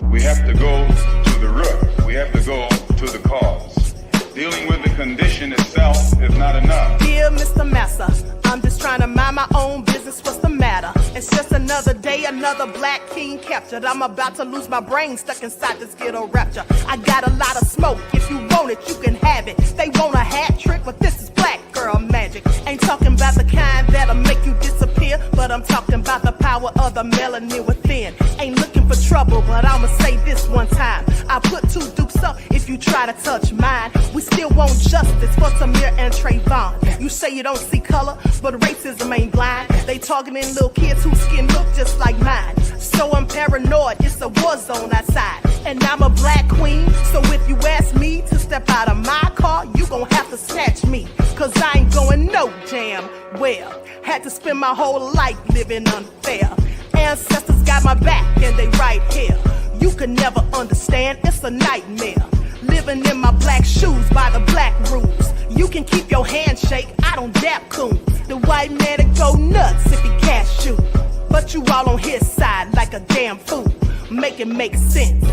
We have to go to the root. We have to go to the cause. Dealing with the condition itself is not enough. Dear Mr. Massa, I'm just trying to mind my own business. What's the matter? It's just another day, another black king captured. I'm about to lose my brain, stuck inside this ghetto rapture. I got a lot of smoke. If you want it, you can have it. They want a hat trick, but this is black girl magic. Ain't talking about the kind that'll make you disappear, but I'm talking about the power of the melanin within. Ain't looking for trouble, but I'ma say this one time. I put 2 dukes up if you try to touch mine. We still want justice for Samir and Trayvon. You say you don't see color, but racism ain't blind. They targeting little kids whose skin look just like mine. So I'm paranoid, it's a war zone outside. And I'm a black queen, so if you ask me to step out of my car, you gon' have to snatch me. Cause I ain't going no damn well. Had to spend my whole life living unfair. Ancestors got my back and they right here. You can never understand, it's a nightmare. Living in my black shoes by the black rules. You can keep your handshake, I don't dap coons. The white man to go nuts if he can't shoot. But you all on his side like a damn fool. Make it make sense.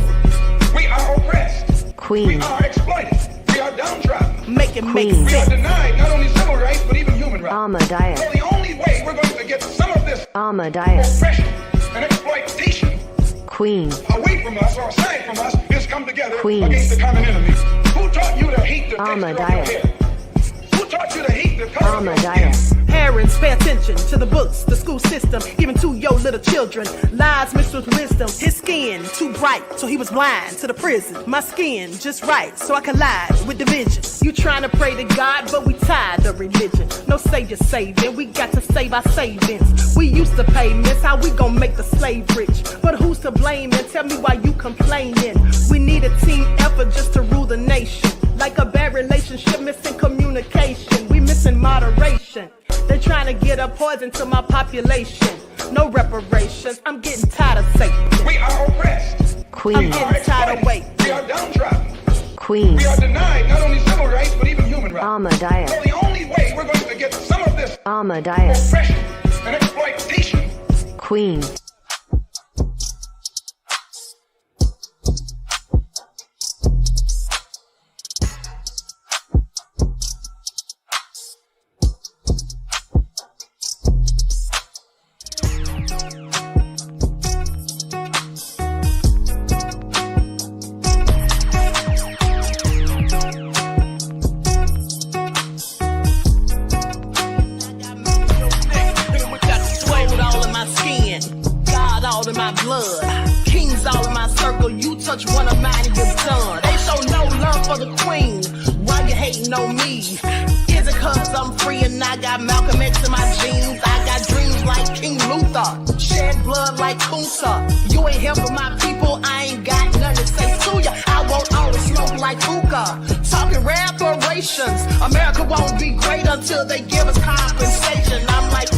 We are oppressed. Queen. We are exploited. We are downtrodden. Make it make Queen. We are sense. denied not only civil rights, but even human rights. Ahmadiyyah. So the only way we're going to get some of this Ahmadiyyah. oppression and exploitation Queen. away from us or aside from us is come together Queen. against the common enemy. Who taught you to hate the texture of your Ahmadiyyah. hair? Who taught you to hate the color of your skin? Ahmadiyyah. Parents, pay attention to the books, the school system, even to your little children. Lies mixed with wisdom. His skin too bright, so he was blind to the prison. My skin just right, so I collide with division. You trying to pray to God, but we tired of religion. No savior saving, we got to save our savings. We used to pay miss, how we gon' make the slave rich? But who's to blame, and tell me why you complaining? We need a team effort just to rule the nation. Like a bad relationship, missing communication. We missing moderation. They're trying to get a poison to my population. No reparations. I'm getting tired of Satan. We are oppressed. I'm Queen. getting tired of waiting. We are downtrodden. Queen. We are denied not only civil rights, but even human rights. Ahmadiyyah. So the only way we're going to get some of this Ahmadiyyah. oppression and exploitation Queen. all in my blood. Kings all in my circle, you touch one of mine and you're done. They show no love for the queen, why you hating on me? Is it cause I'm free and I got Malcolm X in my jeans? I got dreams like King Luther, shed blood like Kunsa. You ain't here for my people, I ain't got nothing to say to ya. I want all the smoke like hookah, talking reparations. America won't be great until they give us compensation. I'm like,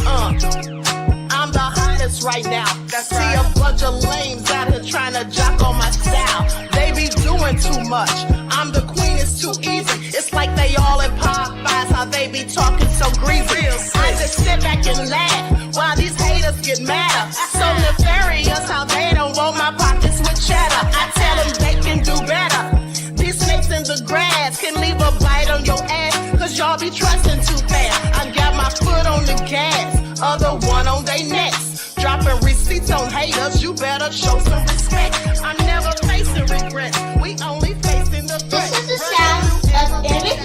I'm the hottest right now. See a bunch of lames out here trying to jock on my style. They be doing too much. I'm the queen, it's too easy. It's like they all in Popeyes, how they be talking so greasy. I just sit back and laugh while these haters get madder. So nefarious how they don't want my pockets with cheddar. I tell them they can do better. These snakes in the grass can leave a bite on your ass, cause y'all be trusting too fast. I got my foot on the gas, other one on they necks. Dropping receipts on haters, you better show some respect. I'm never facing regrets, we only facing the threat. This is the sound of Eric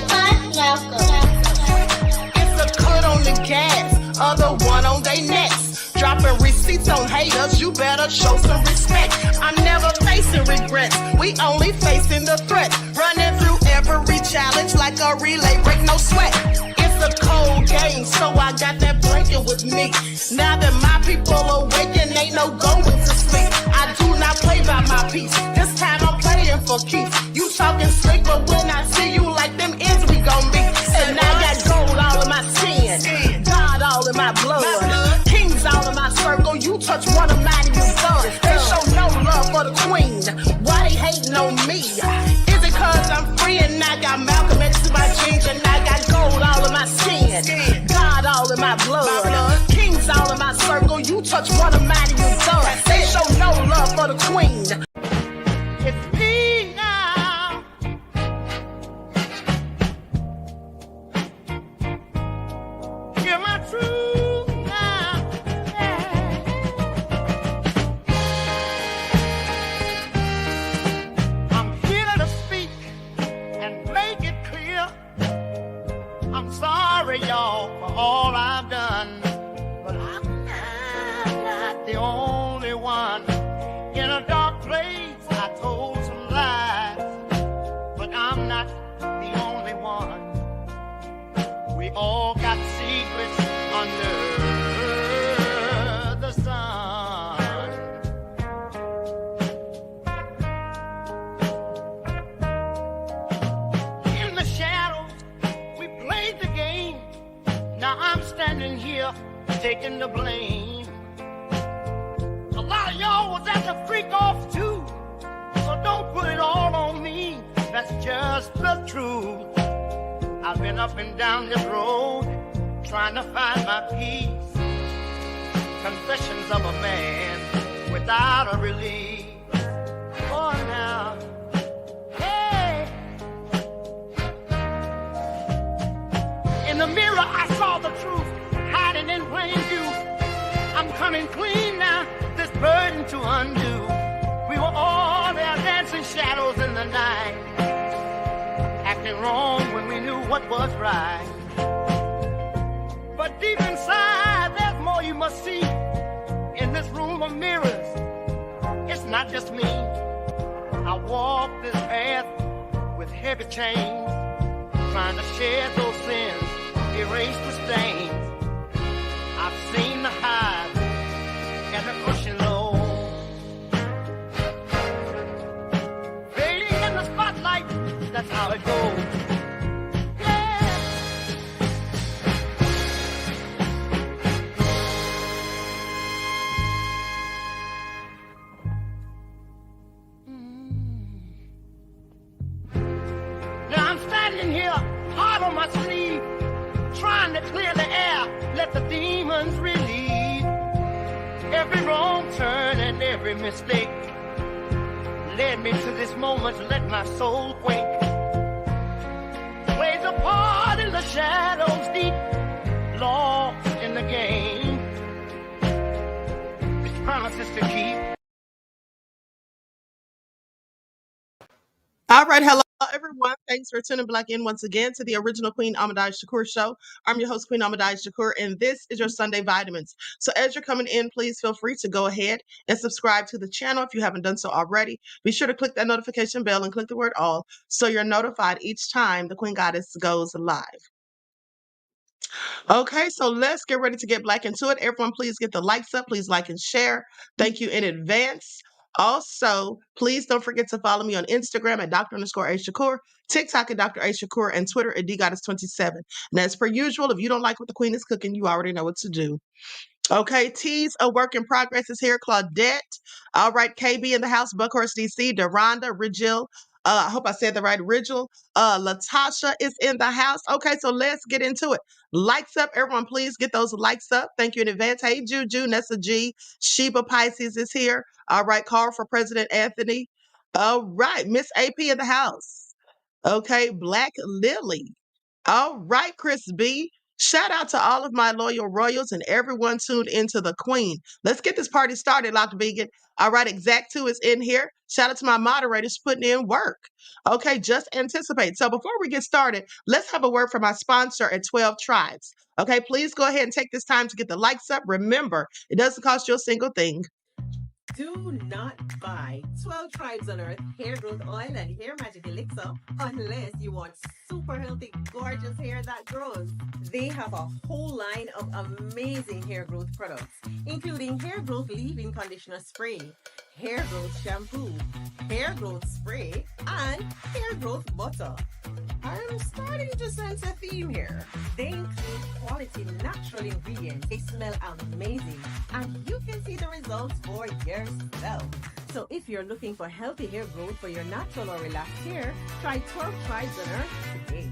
It's a cut on the gas, other one on they necks. Dropping receipts on haters, you better show some respect. I'm never facing regrets, we only facing the threat. Running through every challenge like a relay, break no sweat. It's a cold game, so I got that blanket with me. Now that my people awaken, ain't no going to sleep. I do not play by my piece, this time I'm playing for keeps. You talking slick, but when I see you like them ends, we gon' meet. And I got gold all in my skin, God all in my blood, kings all in my circle. You touch one of mine and you're done. They show no love for the queen, why they hating on me? Is it cause I'm free and I got Malcolm X in my jeans, and I got gold all in my skin, God all in my blood, kings all in my circle. You touch one of mine and you're done. They show no love for the queen. all got secrets under the sun. In the shadows, we played the game. Now I'm standing here taking the blame. A lot of y'all was at the freak off too, so don't put it all on me. That's just the truth. I've been up and down this road trying to find my peace. Confessions of a man without a release. Oh, now, hey. In the mirror, I saw the truth hiding in plain view. I'm coming clean now, this burden to undo. We were all there dancing shadows in the night, acting wrong when we knew what was right. But deep inside, there's more you must see. In this room of mirrors, it's not just me. I walk this path with heavy chains, trying to shed those sins, erase the stains. I've seen the highs and the crushing lows, fading in the spotlight. That's how it goes. Now I'm standing here, hard on my sleeve, trying to clear the air, let the demons relieve. Every wrong turn and every mistake led me to this moment, let my soul quake. Plays a part in the shadows deep, lost in the game. These promises to keep. All right, hello everyone. Thanks for tuning back in once again to the original Queen Ahmadiyyah Shakur show. I'm your host, Queen Ahmadiyyah Shakur, and this is your Sunday Vitamins. So as you're coming in, please feel free to go ahead and subscribe to the channel if you haven't done so already. Be sure to click that notification bell and click the word all so you're notified each time the Queen Goddess goes live. Okay, so let's get ready to get back into it. Everyone, please get the likes up. Please like and share. Thank you in advance. Also, please don't forget to follow me on Instagram at Dr._A_Shakur, TikTok at Dr. A Shakur, and Twitter at DGoddess27. And as per usual, if you don't like what the Queen is cooking, you already know what to do. Okay, T's a work in progress is here. Claudette. All right, KB in the house. Buckhorst DC. Deronda, Rigil. I hope I said the right. Rigil. Latasha is in the house. Okay, so let's get into it. Likes up, everyone. Please get those likes up. Thank you in advance. Hey, Juju, Nessa G. Sheba Pisces is here. All right, call for President Attny. All right, Miss AP in the house. Okay, Black Lily. All right, Chris B. Shout out to all of my loyal royals and everyone tuned into the Queen. Let's get this party started, Locked Vegan. All right, Exact 2 is in here. Shout out to my moderators putting in work. Okay, just anticipate. So before we get started, let's have a word from my sponsor at 12 Tribes. Okay, please go ahead and take this time to get the likes up. Remember, it doesn't cost you a single thing. Do not buy 12 Tribes on Earth hair growth oil and hair magic elixir unless you want super healthy, gorgeous hair that grows. They have a whole line of amazing hair growth products, including hair growth leave-in conditioner spray, hair growth shampoo, hair growth spray, and hair growth butter. I'm starting to sense a theme here. They include quality natural ingredients. They smell amazing, and you can see the results for yourself. So if you're looking for healthy hair growth for your natural or relaxed hair, try 12 Tribes on Earth today.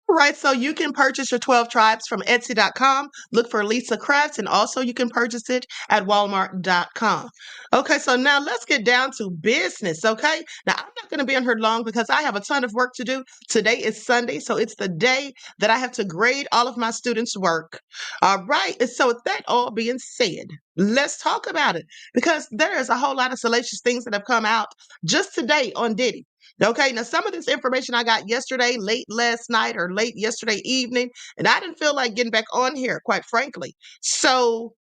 All right, so you can purchase your 12 Tribes from Etsy.com. Look for Lisa Crafts, and also you can purchase it at Walmart.com. Okay, so now let's get down to business, okay? Now, I'm not going to be on here long because I have a ton of work to do. Today is Sunday, so it's the day that I have to grade all of my students' work. All right, and so with that all being said, let's talk about it because there is a whole lot of salacious things that have come out just today on Diddy. Okay, now some of this information I got yesterday, late last night or late yesterday evening, and I didn't feel like getting back on here, quite frankly. So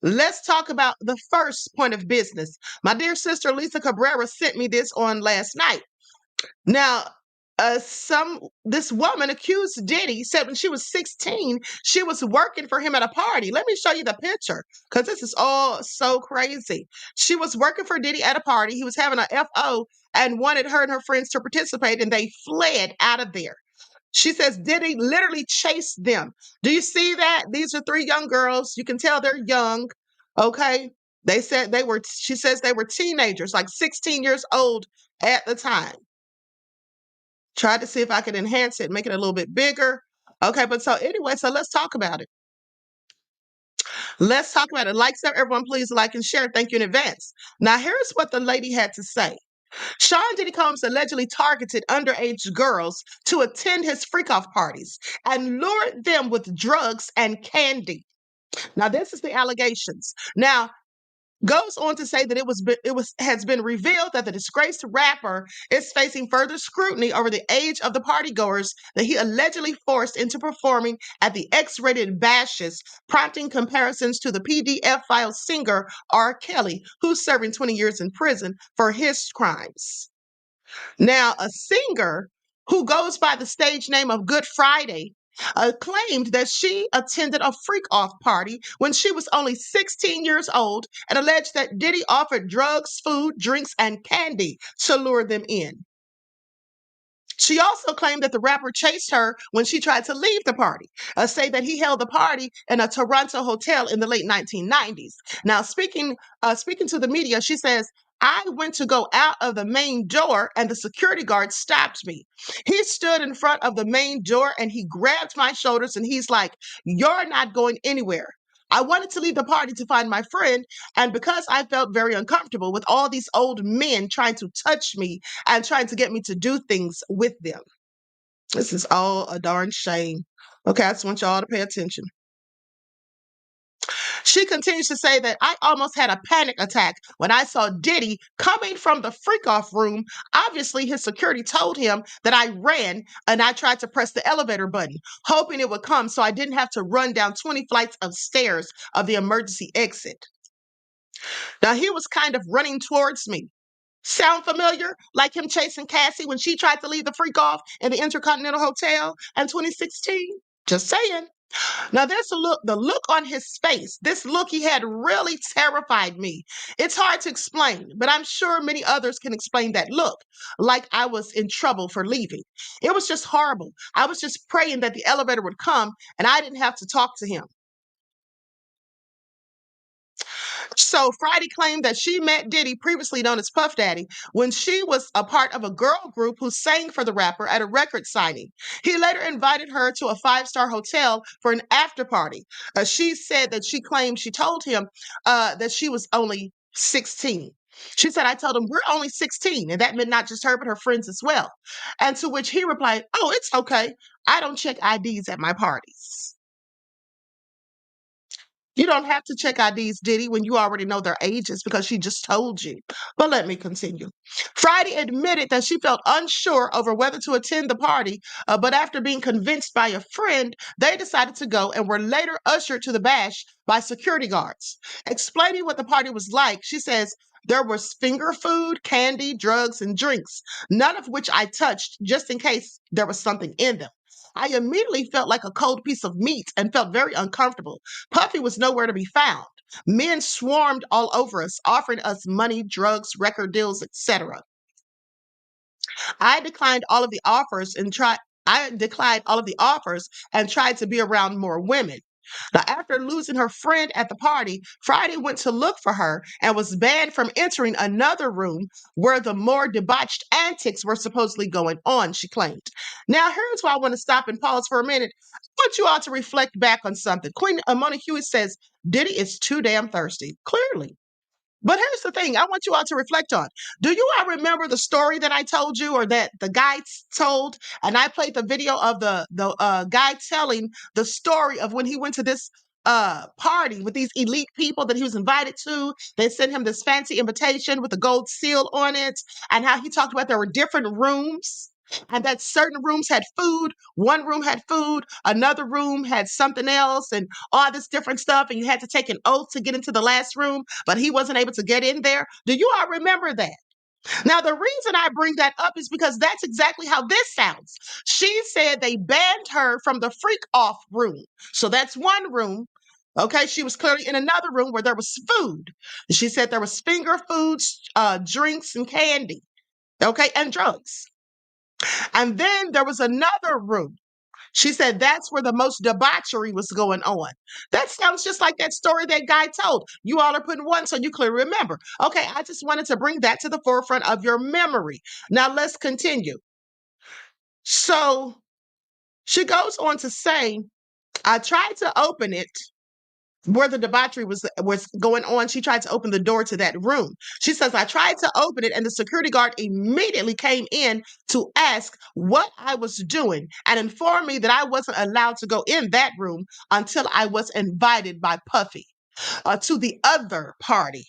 Let's talk about the first point of business. My dear sister Lisa Cabrera sent me this on last night. Now, this woman accused Diddy, said when she was 16, she was working for him at a party. Let me show you the picture because this is all so crazy. She was working for Diddy at a party. He was having a FO and wanted her and her friends to participate, and they fled out of there. She says Diddy literally chased them. Do you see that? These are three young girls. You can tell they're young. Okay. She says they were teenagers, like 16 years old at the time. Tried to see if I could enhance it, make it a little bit bigger. Okay, but so anyway, so let's talk about it. Let's talk about it. Like, so everyone, please like and share. Thank you in advance. Now, here's what the lady had to say. Sean Diddy Combs allegedly targeted underage girls to attend his freak-off parties and lured them with drugs and candy. Now, this is the allegations. Now, goes on to say that has been revealed that the disgraced rapper is facing further scrutiny over the age of the partygoers that he allegedly forced into performing at the X-rated bashes, prompting comparisons to the PDF file singer R. Kelly, who's serving 20 years in prison for his crimes. Now, a singer who goes by the stage name of Good Friday claimed that she attended a freak-off party when she was only 16 years old and alleged that Diddy offered drugs, food, drinks, and candy to lure them in. She also claimed that the rapper chased her when she tried to leave the party, say that he held the party in a Toronto hotel in the late 1990s. Now, speaking to the media, she says, I went to go out of the main door and the security guard stopped me. He stood in front of the main door and he grabbed my shoulders and he's like, you're not going anywhere. I wanted to leave the party to find my friend, and because I felt very uncomfortable with all these old men trying to touch me and trying to get me to do things with them. This is all a darn shame. Okay, I just want y'all to pay attention. She continues to say that I almost had a panic attack when I saw Diddy coming from the freak-off room. Obviously, his security told him that I ran and I tried to press the elevator button, hoping it would come so I didn't have to run down 20 flights of stairs of the emergency exit. Now, he was kind of running towards me. Sound familiar? Like him chasing Cassie when she tried to leave the freak-off in the Intercontinental Hotel in 2016? Just saying. Now, there's the look on his face. This look he had really terrified me. It's hard to explain, but I'm sure many others can explain that look, like I was in trouble for leaving. It was just horrible. I was just praying that the elevator would come and I didn't have to talk to him. So Friday claimed that she met Diddy, previously known as Puff Daddy, when she was a part of a girl group who sang for the rapper at a record signing. He later invited her to a 5-star hotel for an after party. She said that she claimed she told him that she was only 16. She said, I told him we're only 16, and that meant not just her, but her friends as well. And to which he replied, oh, it's okay. I don't check IDs at my parties. You don't have to check IDs, Diddy, when you already know their ages because she just told you. But let me continue. Friday admitted that she felt unsure over whether to attend the party, but after being convinced by a friend, they decided to go and were later ushered to the bash by security guards. Explaining what the party was like, she says, there was finger food, candy, drugs, and drinks, none of which I touched just in case there was something in them. I immediately felt like a cold piece of meat and felt very uncomfortable. Puffy was nowhere to be found. Men swarmed all over us, offering us money, drugs, record deals, etc. I declined all of the offers and tried to be around more women. Now, after losing her friend at the party, Friday went to look for her and was banned from entering another room where the more debauched antics were supposedly going on, she claimed. Now, here's why I want to stop and pause for a minute. I want you all to reflect back on something. Queen Mona Hewitt says, Diddy is too damn thirsty. Clearly. But here's the thing I want you all to reflect on. Do you all remember the story that I told you or that the guy told? And I played the video of the guy telling the story of when he went to this party with these elite people that he was invited to. They sent him this fancy invitation with a gold seal on it and how he talked about there were different rooms. and that certain rooms had food. One room had food, another room had something else, and all this different stuff. And you had to take an oath to get into the last room, but he wasn't able to get in there. Do you all remember that? Now, the reason I bring that up is because that's exactly how this sounds. She said they banned her from the freak off room. So that's one room. Okay, she was clearly in another room where there was food. She said there was finger foods, drinks, and candy. Okay, and drugs. And then there was another room. She said that's where the most debauchery was going on. That sounds just like that story that guy told. You all are putting one so you clearly remember. Okay, I just wanted to bring that to the forefront of your memory. Now let's continue. So she goes on to say, I tried to open it where the debauchery was going on. She tried to open the door to that room. She says, I tried to open it and the security guard immediately came in to ask what I was doing and informed me that I wasn't allowed to go in that room until I was invited by Puffy to the other party.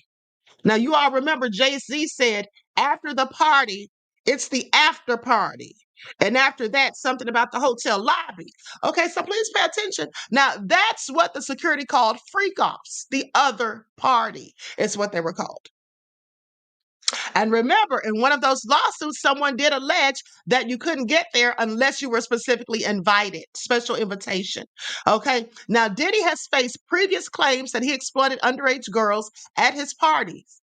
Now, you all remember Jay-Z said, after the party, it's the after party. And after that, something about the hotel lobby. Okay, so please pay attention. Now, that's what the security called freak offs. The other party is what they were called. And remember, in one of those lawsuits, someone did allege that you couldn't get there unless you were specifically invited, special invitation. Okay. Now, Diddy has faced previous claims that he exploited underage girls at his parties,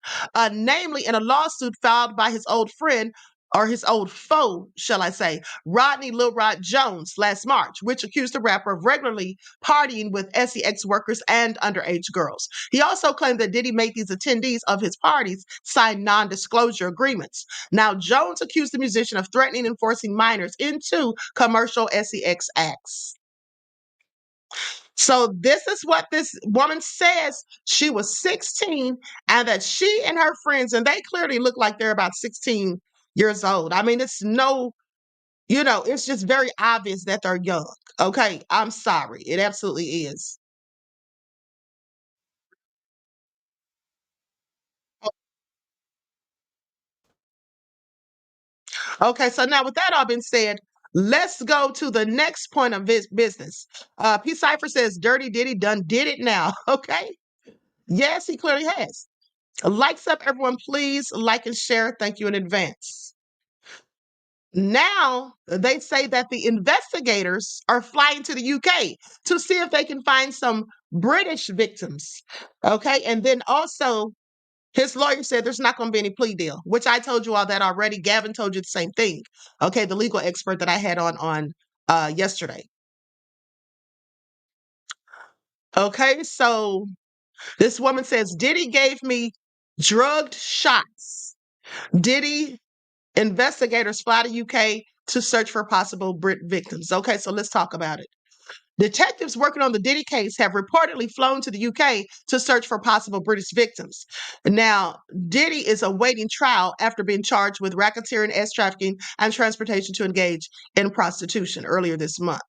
namely in a lawsuit filed by his old friend, or his old foe, shall I say, Rodney Lil Rod Jones last March, which accused the rapper of regularly partying with sex workers and underage girls. He also claimed that Diddy made these attendees of his parties sign non-disclosure agreements. Now, Jones accused the musician of threatening and forcing minors into commercial sex acts. So this is what this woman says. She was 16 and that she and her friends, and they clearly look like they're about 16 years old. I mean, it's no, it's just very obvious that they're young. Okay, I'm sorry. It absolutely is. Okay, so now with that all been said, let's go to the next point of business. P. Cypher says, Dirty Diddy done did it now. Okay. Yes, he clearly has. Likes up, everyone, please like and share. Thank you in advance. Now they say that the investigators are flying to the UK to see if they can find some British victims. Okay. And then also, his lawyer said there's not going to be any plea deal, which I told you all that already. Gavin told you the same thing. Okay. The legal expert that I had on yesterday. Okay. So this woman says, Diddy gave me drugged shots. Diddy investigators fly to UK to search for possible Brit victims. Okay, so let's talk about it. Detectives working on the Diddy case have reportedly flown to the UK to search for possible British victims. Now, Diddy is awaiting trial after being charged with racketeering, trafficking, and transportation to engage in prostitution earlier this month.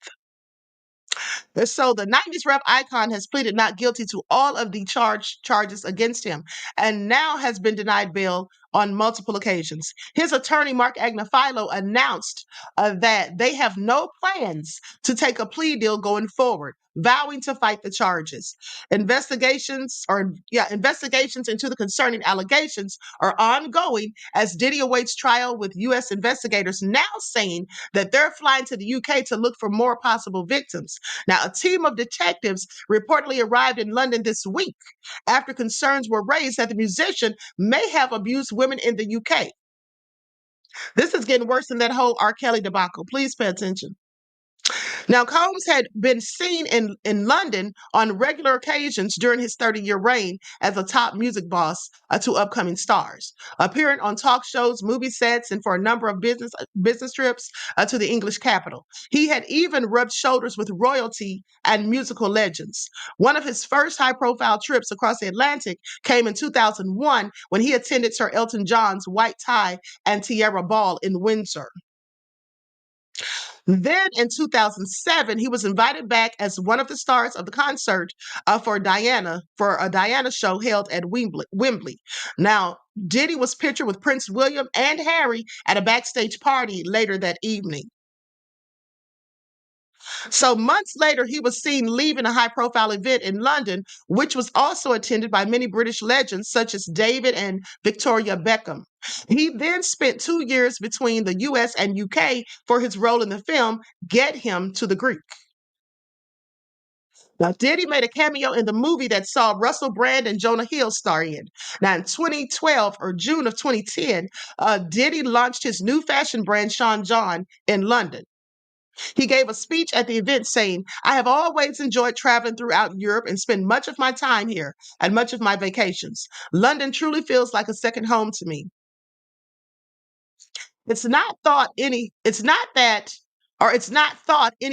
So the 90s rap icon has pleaded not guilty to all of the charges against him and now has been denied bail on multiple occasions. His attorney, Mark Agnifilo, announced that they have no plans to take a plea deal going forward, vowing to fight the charges. Investigations into the concerning allegations are ongoing as Diddy awaits trial, with U.S. investigators now saying that they're flying to the UK to look for more possible victims. Now, a team of detectives reportedly arrived in London this week after concerns were raised that the musician may have abused women in the UK. This is getting worse than that whole R. Kelly debacle. Please pay attention. Now, Combs had been seen in London on regular occasions during his 30-year reign as a top music boss to upcoming stars, appearing on talk shows, movie sets, and for a number of business trips to the English capital. He had even rubbed shoulders with royalty and musical legends. One of his first high-profile trips across the Atlantic came in 2001 when he attended Sir Elton John's white tie and tiara ball in Windsor. Then in 2007, he was invited back as one of the stars of the concert for a Diana show held at Wembley. Now, Diddy was pictured with Prince William and Harry at a backstage party later that evening. So months later, he was seen leaving a high-profile event in London, which was also attended by many British legends such as David and Victoria Beckham. He then spent 2 years between the US and UK for his role in the film Get Him to the Greek. Now, Diddy made a cameo in the movie that saw Russell Brand and Jonah Hill star in. Now, in 2012 or June of 2010, Diddy launched his new fashion brand, Sean John, in London. He gave a speech at the event saying, "I have always enjoyed traveling throughout Europe and spend much of my time here and much of my vacations. London truly feels like a second home to me." It's not thought any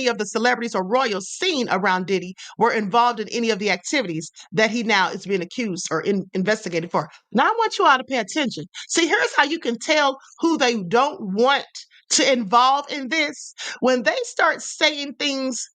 of the celebrities or royals seen around Diddy were involved in any of the activities that he now is being accused or investigated for. Now I want you all to pay attention. See, here's how you can tell who they don't want to involve in this. When they start saying things,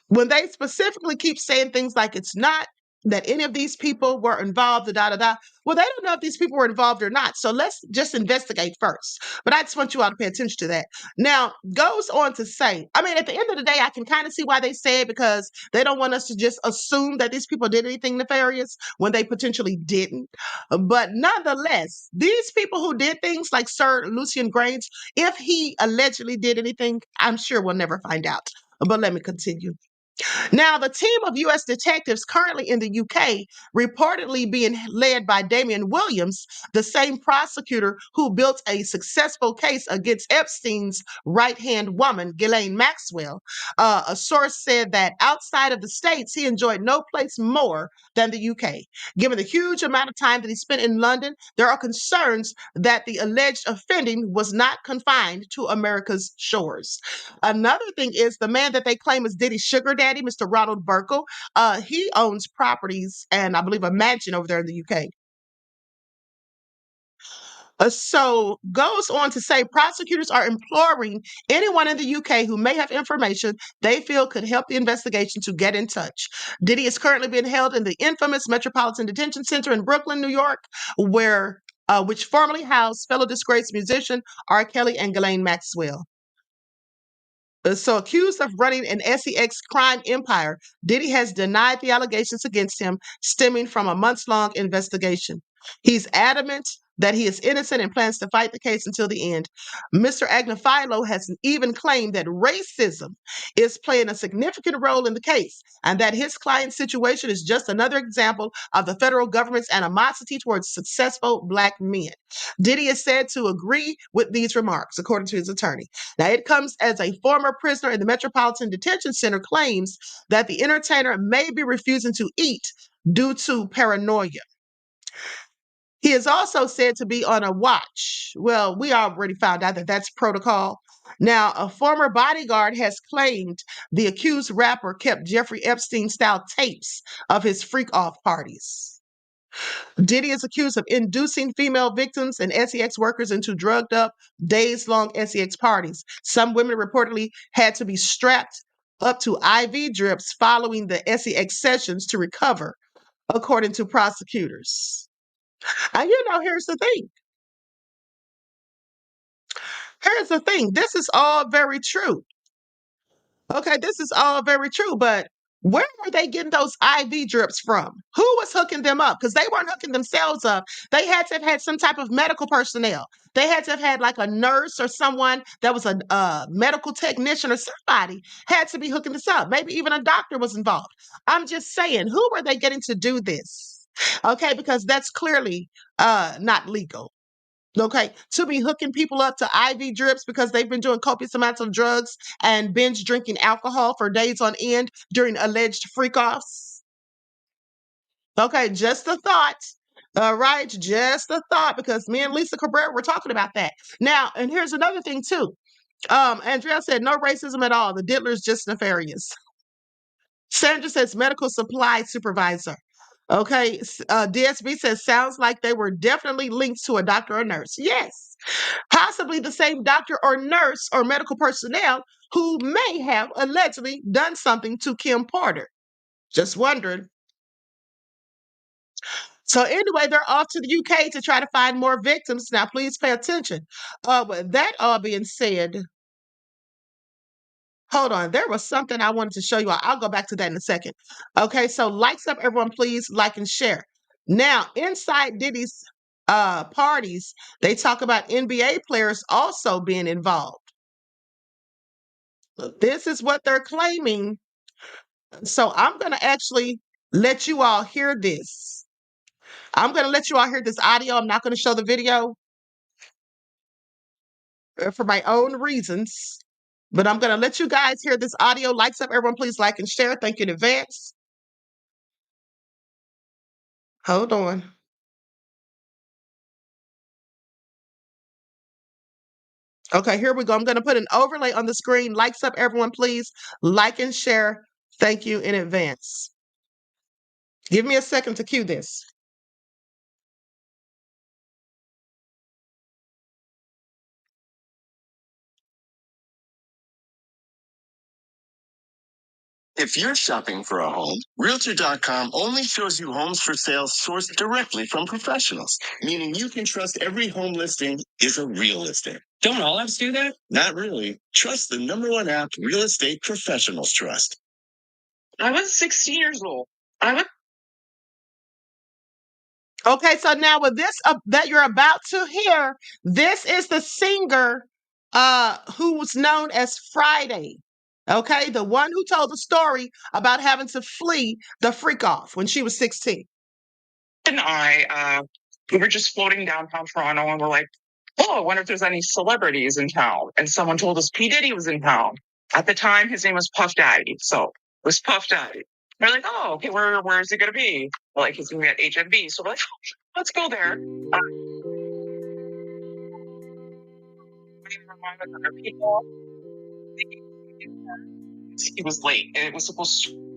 when they specifically keep saying things like it's not that any of these people were involved, well, they don't know if these people were involved or not. So let's just investigate first. But I just want you all to pay attention to that. Now, goes on to say, I mean, at the end of the day, I can kind of see why they say it, because they don't want us to just assume that these people did anything nefarious when they potentially didn't. But nonetheless, these people who did things like Sir Lucian Grainge, if he allegedly did anything, I'm sure we'll never find out. But let me continue. Now, the team of U.S. detectives currently in the UK, reportedly being led by Damian Williams, the same prosecutor who built a successful case against Epstein's right-hand woman, Ghislaine Maxwell. A source said that outside of the States, he enjoyed no place more than the UK. Given the huge amount of time that he spent in London, there are concerns that the alleged offending was not confined to America's shores. Another thing is the man that they claim is Diddy's sugar daddy, Mr. Ronald Burkle. He owns properties and I believe a mansion over there in the UK. So goes on to say prosecutors are imploring anyone in the UK who may have information they feel could help the investigation to get in touch. Diddy is currently being held in the infamous Metropolitan Detention Center in Brooklyn, New York, which formerly housed fellow disgraced musician R. Kelly and Ghislaine Maxwell. So, accused of running an SEX crime empire, Diddy has denied the allegations against him stemming from a months-long investigation. He's adamant that he is innocent and plans to fight the case until the end. Mr. Agnifilo has even claimed that racism is playing a significant role in the case and that his client's situation is just another example of the federal government's animosity towards successful Black men. Diddy is said to agree with these remarks, according to his attorney. Now, it comes as a former prisoner in the Metropolitan Detention Center claims that the entertainer may be refusing to eat due to paranoia. He is also said to be on a watch. Well, we already found out that that's protocol. Now, a former bodyguard has claimed the accused rapper kept Jeffrey Epstein-style tapes of his freak-off parties. Diddy is accused of inducing female victims and SEX workers into drugged-up, days-long SEX parties. Some women reportedly had to be strapped up to IV drips following the SEX sessions to recover, according to prosecutors. And here's the thing. Here's the thing. This is all very true. Okay, this is all very true, but where were they getting those IV drips from? Who was hooking them up? Because they weren't hooking themselves up. They had to have had some type of medical personnel. They had to have had like a nurse or someone that was a medical technician or somebody had to be hooking this up. Maybe even a doctor was involved. I'm just saying, who were they getting to do this? Okay, because that's clearly not legal. Okay, to be hooking people up to IV drips because they've been doing copious amounts of drugs and binge drinking alcohol for days on end during alleged freak-offs. Okay, just a thought. All right, just a thought, because me and Lisa Cabrera were talking about that. Now, and here's another thing too. Andrea said no racism at all. The diddler's just nefarious. Sandra says medical supply supervisor. Okay, DSB says, sounds like they were definitely linked to a doctor or nurse. Yes, possibly the same doctor or nurse or medical personnel who may have allegedly done something to Kim Porter. Just wondering. So anyway, they're off to the UK to try to find more victims. Now, please pay attention. With that all being said, hold on. There was something I wanted to show you. I'll go back to that in a second. Okay, so likes up, everyone, please like and share. Now, inside Diddy's parties, they talk about NBA players also being involved. This is what they're claiming. So I'm going to actually let you all hear this. I'm going to let you all hear this audio. I'm not going to show the video for my own reasons, but I'm going to let you guys hear this audio. Likes up, everyone, please like and share. Thank you in advance. Hold on. Okay, here we go. I'm going to put an overlay on the screen. Likes up, everyone, please like and share. Thank you in advance. Give me a second to cue this. If you're shopping for a home, Realtor.com only shows you homes for sale sourced directly from professionals, meaning you can trust every home listing is a real listing. Don't all apps do that? Not really. Trust the #1 app real estate professionals trust. I was 16 years old. Okay, so now with this that you're about to hear, this is the singer who's known as Friday. Okay, the one who told the story about having to flee the freak off when she was 16. And we were just floating downtown Toronto and we're like, oh, I wonder if there's any celebrities in town. And someone told us P. Diddy was in town. At the time, his name was Puff Daddy. So it was Puff Daddy. We're like, oh, okay, where is he going to be? We're like, he's going to be at HMV. So we're like, oh, let's go there. Other people. He was late and it was supposed to.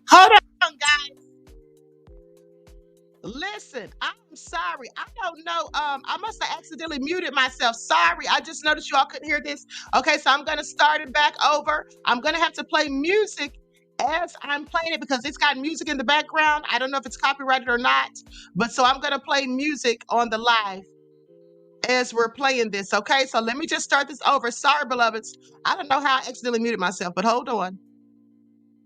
Hold on, guys. Listen, I'm sorry. I don't know. I must have accidentally muted myself. Sorry. I just noticed you all couldn't hear this. Okay, so I'm gonna start it back over. I'm gonna have to play music as I'm playing it because it's got music in the background. I don't know if it's copyrighted or not, but so I'm gonna play music on the live as we're playing this. Okay, so let me just start this over. Sorry, beloveds. I don't know how I accidentally muted myself, but hold on.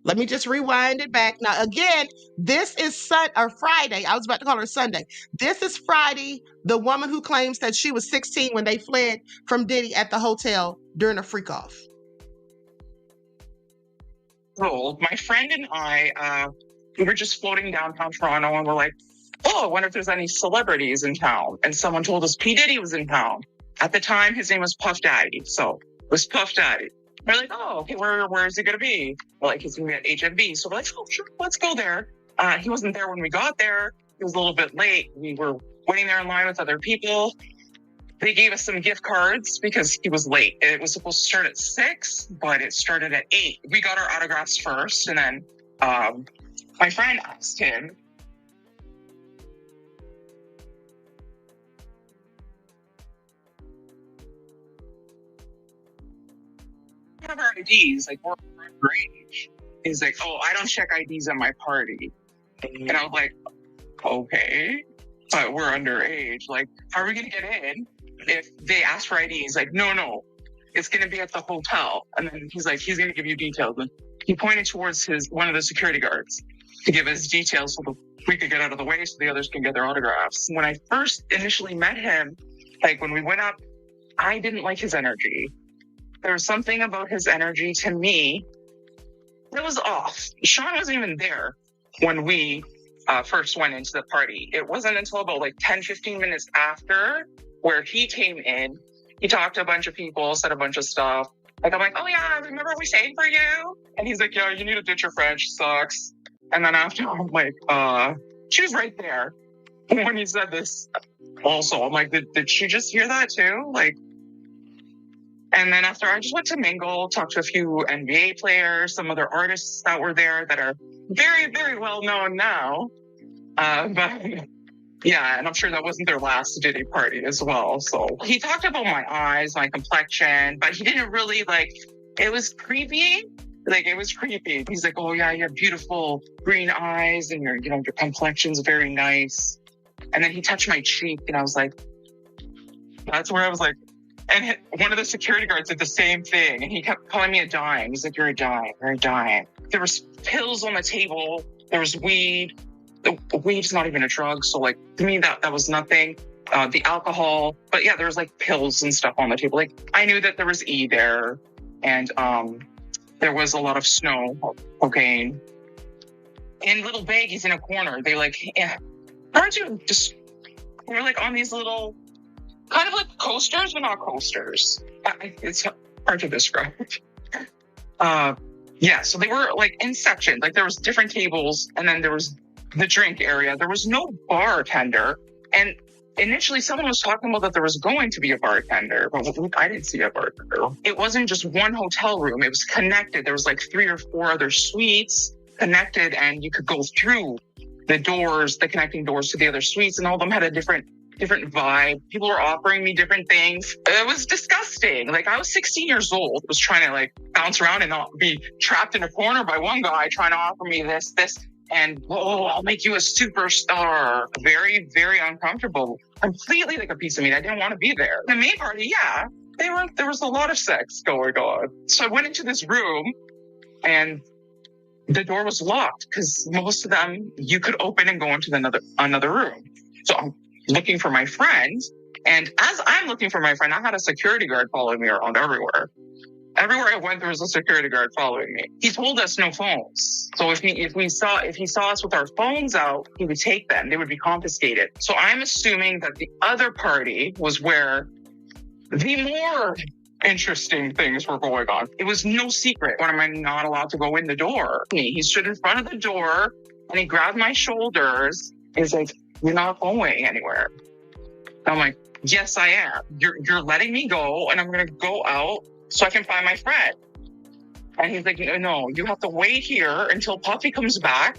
Let me just rewind it back. Now, again, this is Friday. I was about to call her Sunday. This is Friday, the woman who claims that she was 16 when they fled from Diddy at the hotel during a freak off. My friend and I, we were just floating downtown Toronto and we're like, oh, I wonder if there's any celebrities in town. And someone told us P. Diddy was in town. At the time, his name was Puff Daddy. So it was Puff Daddy. We're like, oh, okay, where is he going to be? We're like, he's going to be at HMV. So we're like, oh, sure, let's go there. He wasn't there when we got there. He was a little bit late. We were waiting there in line with other people. They gave us some gift cards because he was late. It was supposed to start at 6, but it started at 8. We got our autographs first, and then my friend asked him. Have our IDs, like we're underage. He's like, oh, I don't check IDs at my party. And I was like, okay, but we're underage. Like, how are we gonna get in if they ask for ID? He's like, no, it's gonna be at the hotel. And then he's like, he's gonna give you details. And he pointed towards one of the security guards to give us details so that we could get out of the way so the others can get their autographs. When I first initially met him, like when we went up, I didn't like his energy. There was something about his energy to me that was off. Sean wasn't even there when we first went into the party. It wasn't until about like 10, 15 minutes after where he came in. He talked to a bunch of people, said a bunch of stuff. Like, I'm like, oh yeah, remember what we sang for you? And he's like, yeah, you need to ditch your French, sucks. And then after, I'm like, she was right there when he said this. Also, I'm like, did she just hear that too? Like, and then after, I just went to mingle, talked to a few NBA players, some other artists that were there that are very, very well known now. But yeah, and I'm sure that wasn't their last Diddy party as well. So he talked about my eyes, my complexion, but he didn't really it was creepy. Like, it was creepy. He's like, oh yeah, you have beautiful green eyes and your complexion's very nice. And then he touched my cheek and I was like, that's where I was like, and one of the security guards did the same thing. And he kept calling me a dime. He's like, you're a dime. You're a dime. There was pills on the table. There was weed. The weed's not even a drug. So like, to me, that was nothing. The alcohol. But yeah, there was like pills and stuff on the table. Like, I knew that there was E there. And there was a lot of snow, cocaine. In little baggies in a corner. They like, aren't you just, we're like on these little, kind of like coasters, but not coasters. It's hard to describe. Yeah, so they were like in sections. Like, there was different tables, and then there was the drink area. There was no bartender. And initially, someone was talking about that there was going to be a bartender, but I didn't see a bartender. It wasn't just one hotel room. It was connected. There was like 3 or 4 other suites connected, and you could go through the doors, the connecting doors to the other suites, and all of them had a different vibe. People were offering me different things. It was disgusting. Like, I was 16 years old, was trying to like bounce around and not be trapped in a corner by one guy trying to offer me this, and I'll make you a superstar. Very, very uncomfortable. Completely like a piece of meat. I didn't want to be there. The main party, yeah, there was a lot of sex going on. So I went into this room and the door was locked because most of them you could open and go into another room. So I'm looking for my friend. And as I'm looking for my friend, I had a security guard following me around everywhere. Everywhere I went, there was a security guard following me. He told us no phones. So if he saw us with our phones out, he would take them. They would be confiscated. So I'm assuming that the other party was where the more interesting things were going on. It was no secret when I'm not allowed to go in the door. He stood in front of the door and he grabbed my shoulders. He's like, you're not going anywhere. I'm like, yes, I am. You're letting me go, and I'm going to go out so I can find my friend. And he's like, no, you have to wait here until Puffy comes back,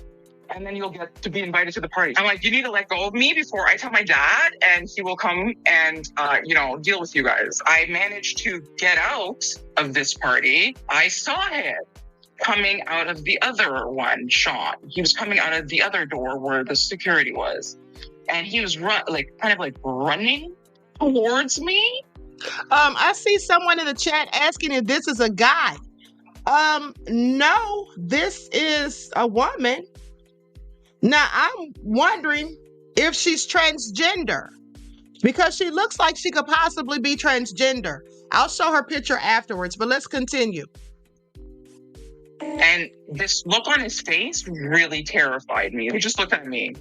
and then you'll get to be invited to the party. I'm like, you need to let go of me before I tell my dad, and he will come and, deal with you guys. I managed to get out of this party. I saw him coming out of the other one, Sean. He was coming out of the other door where the security was. And he was running towards me. I see someone in the chat asking if this is a guy. No, this is a woman. Now, I'm wondering if she's transgender because she looks like she could possibly be transgender. I'll show her picture afterwards, but let's continue. And this look on his face really terrified me. He just looked at me.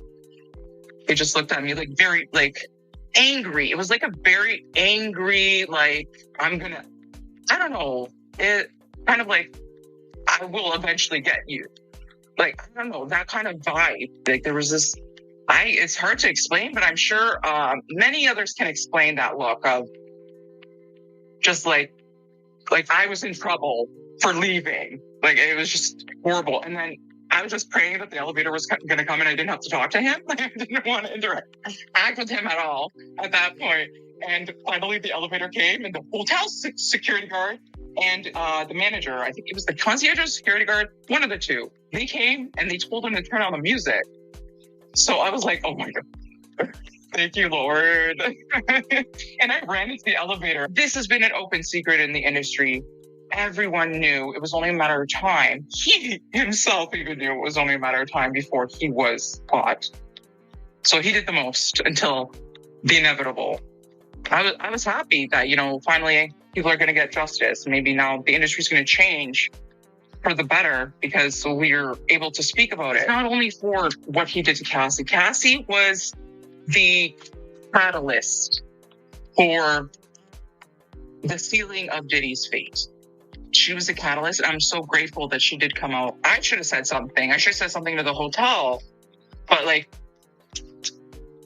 He just looked at me like very, like, angry. It was like a very angry, like, I don't know. It kind of like, I will eventually get you. Like, I don't know, that kind of vibe. Like, there was this It's hard to explain, but I'm sure many others can explain that look of just like I was in trouble for leaving. Like, it was just horrible. And then I was just praying that the elevator was going to come and I didn't have to talk to him. I didn't want to interact with him at all at that point. And finally, the elevator came, and the hotel security guard and the manager, I think it was the concierge or security guard, one of the two, they came and they told him to turn on the music. So I was like, oh my God. Thank you, Lord. And I ran into the elevator. This has been an open secret in the industry. Everyone knew it was only a matter of time. He himself even knew it was only a matter of time before he was caught. So he did the most until the inevitable. I was happy that, finally people are going to get justice. Maybe now the industry is going to change for the better because we're able to speak about it. Not only for what he did to Cassie. Cassie was the catalyst for the sealing of Diddy's fate. She was a catalyst, and I'm so grateful that she did come out. I should have said something. I should have said something to the hotel, but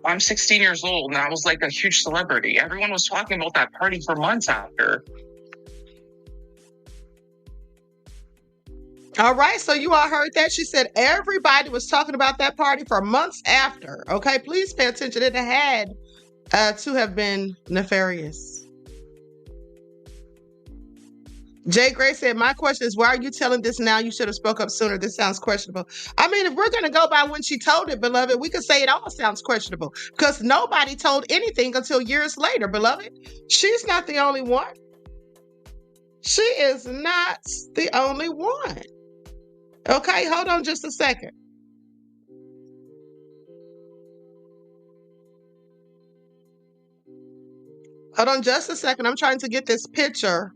I'm 16 years old, and I was like a huge celebrity. Everyone was talking about that party for months after. All right, so you all heard that. She said everybody was talking about that party for months after. Okay, please pay attention. It had to have been nefarious. Jay Gray said, my question is, why are you telling this now? You should have spoke up sooner. This sounds questionable. I mean, if we're going to go by when she told it, beloved, we could say it all sounds questionable because nobody told anything until years later, beloved. She's not the only one. She is not the only one. Okay, hold on just a second. Hold on just a second. I'm trying to get this picture.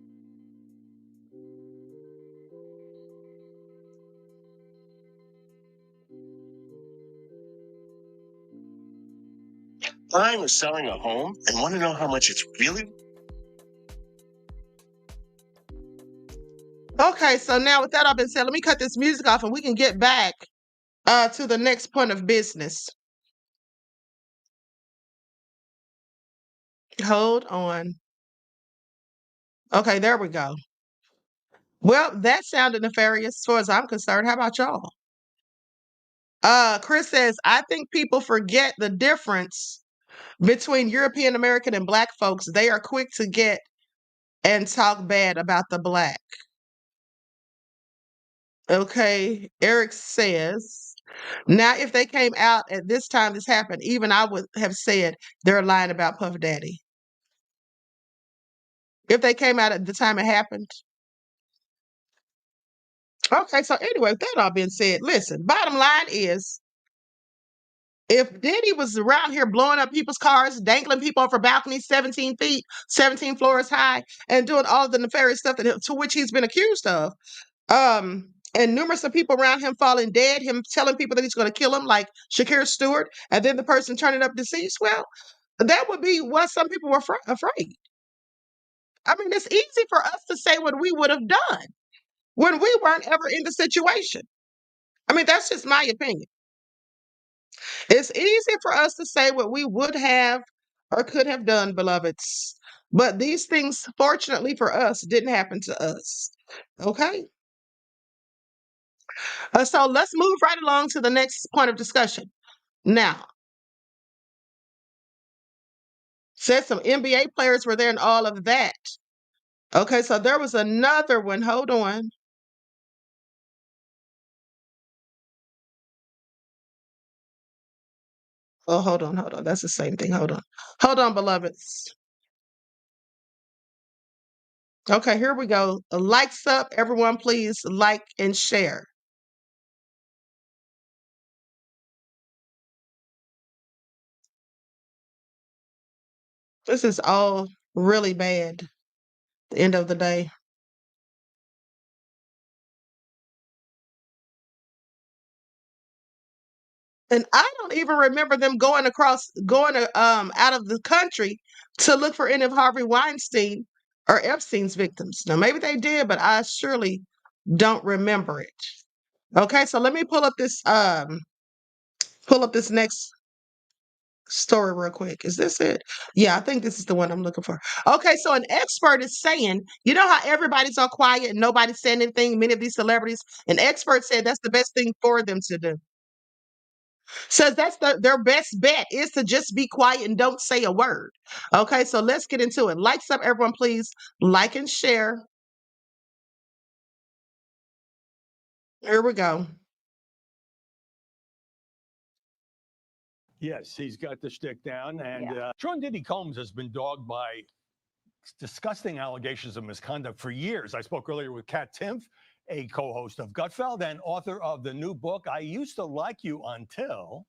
Buying or selling a home and want to know how much it's really? Okay, so now with that all been said, let me cut this music off and we can get back to the next point of business. Hold on. Okay, there we go. Well, that sounded nefarious as far as I'm concerned. How about y'all? Chris says, I think people forget the difference between European American and Black folks. They are quick to get and talk bad about the Black. Okay, Eric says, now if they came out at this time this happened, even I would have said they're lying about Puff Daddy. If they came out at the time it happened. Okay, so anyway, with that all being said, listen, bottom line is, if Diddy was around here blowing up people's cars, dangling people off a balcony 17 feet, 17 floors high, and doing all the nefarious stuff to which he's been accused of, and numerous of people around him falling dead, him telling people that he's going to kill them, like Shakur Stewart, and then the person turning up deceased, well, that would be what some people were afraid. I mean, it's easy for us to say what we would have done when we weren't ever in the situation. I mean, that's just my opinion. It's easy for us to say what we would have or could have done, beloveds. But these things, fortunately for us, didn't happen to us. Okay? So let's move right along to the next point of discussion. Now, said some NBA players were there and all of that. Okay, so there was another one. Hold on. Oh, hold on. That's the same thing. Hold on, beloveds. Okay, here we go. Likes up. Everyone, please like and share. This is all really bad. The end of the day. And I don't even remember them going out of the country to look for any of Harvey Weinstein or Epstein's victims. Now maybe they did, but I surely don't remember it. Okay, so let me pull up this next story real quick. Is this it? Yeah, I think this is the one I'm looking for. Okay, so an expert is saying, you know how everybody's all quiet and nobody's saying anything, many of these celebrities? An expert said that's the best thing for them to do. Says that's their best bet is to just be quiet and don't say a word. Okay, so let's get into it. Likes up, everyone, please. Like and share. Here we go. Yes, he's got the stick down. And Sean Diddy Combs has been dogged by disgusting allegations of misconduct for years. I spoke earlier with Kat Timpf, a co-host of Gutfeld and author of the new book, I Used to Like You Until.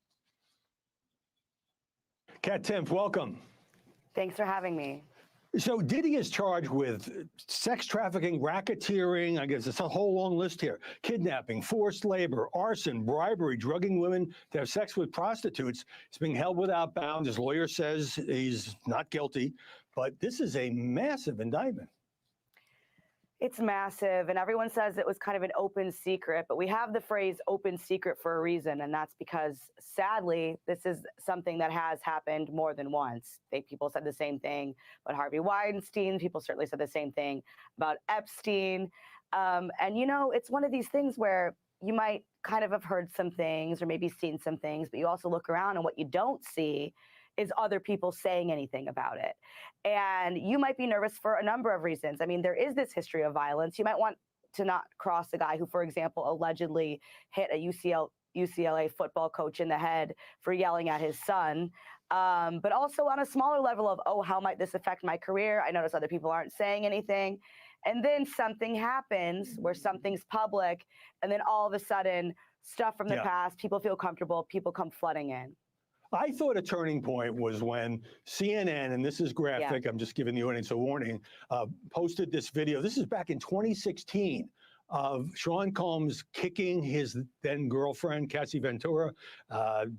Kat Timpf, welcome. Thanks for having me. So Diddy is charged with sex trafficking, racketeering, I guess it's a whole long list here, kidnapping, forced labor, arson, bribery, drugging women to have sex with prostitutes. He's being held without bound. His lawyer says he's not guilty, but this is a massive indictment. It's massive, and everyone says it was kind of an open secret, but we have the phrase open secret for a reason, and that's because, sadly, this is something that has happened more than once. People said the same thing about Harvey Weinstein. People certainly said the same thing about Epstein. And, you know, it's one of these things where you might kind of have heard some things or maybe seen some things, but you also look around and what you don't see is other people saying anything about it. And you might be nervous for a number of reasons. I mean, there is this history of violence. You might want to not cross a guy who, for example, allegedly hit a UCLA football coach in the head for yelling at his son. But also on a smaller level of, oh, how might this affect my career? I notice other people aren't saying anything. And then something happens where something's public, and then all of a sudden, stuff from the past, people feel comfortable, people come flooding in. I thought a turning point was when CNN, and this is graphic, I'm just giving the audience a warning, posted this video. This is back in 2016 of Sean Combs kicking his then girlfriend, Cassie Ventura,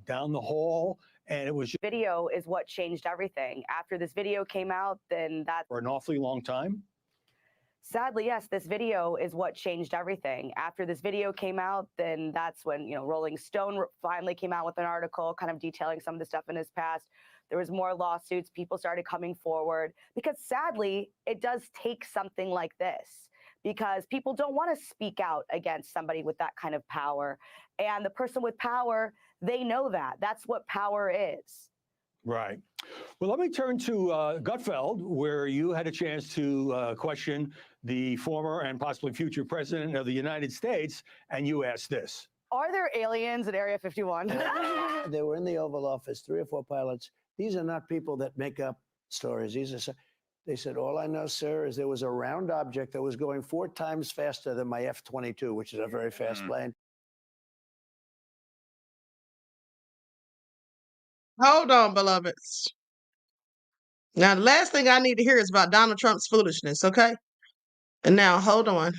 down the hall. And it was video is what changed everything. After this video came out, then that for an awfully long time. Sadly, yes, this video is what changed everything. After this video came out, then that's when, you know, Rolling Stone finally came out with an article kind of detailing some of the stuff in his past. There was more lawsuits. People started coming forward because sadly, it does take something like this because people don't want to speak out against somebody with that kind of power. And the person with power, they know that. That's what power is. Right. Well, let me turn to Gutfeld, where you had a chance to question the former and possibly future president of the United States, and you asked this. Are there aliens at Area 51? They were in the Oval Office, 3 or 4 pilots. These are not people that make up stories. They said, all I know, sir, is there was a round object that was going 4 times faster than my F-22, which is a very fast plane. Hold on, beloveds. Now, the last thing I need to hear is about Donald Trump's foolishness, okay? And now, hold on.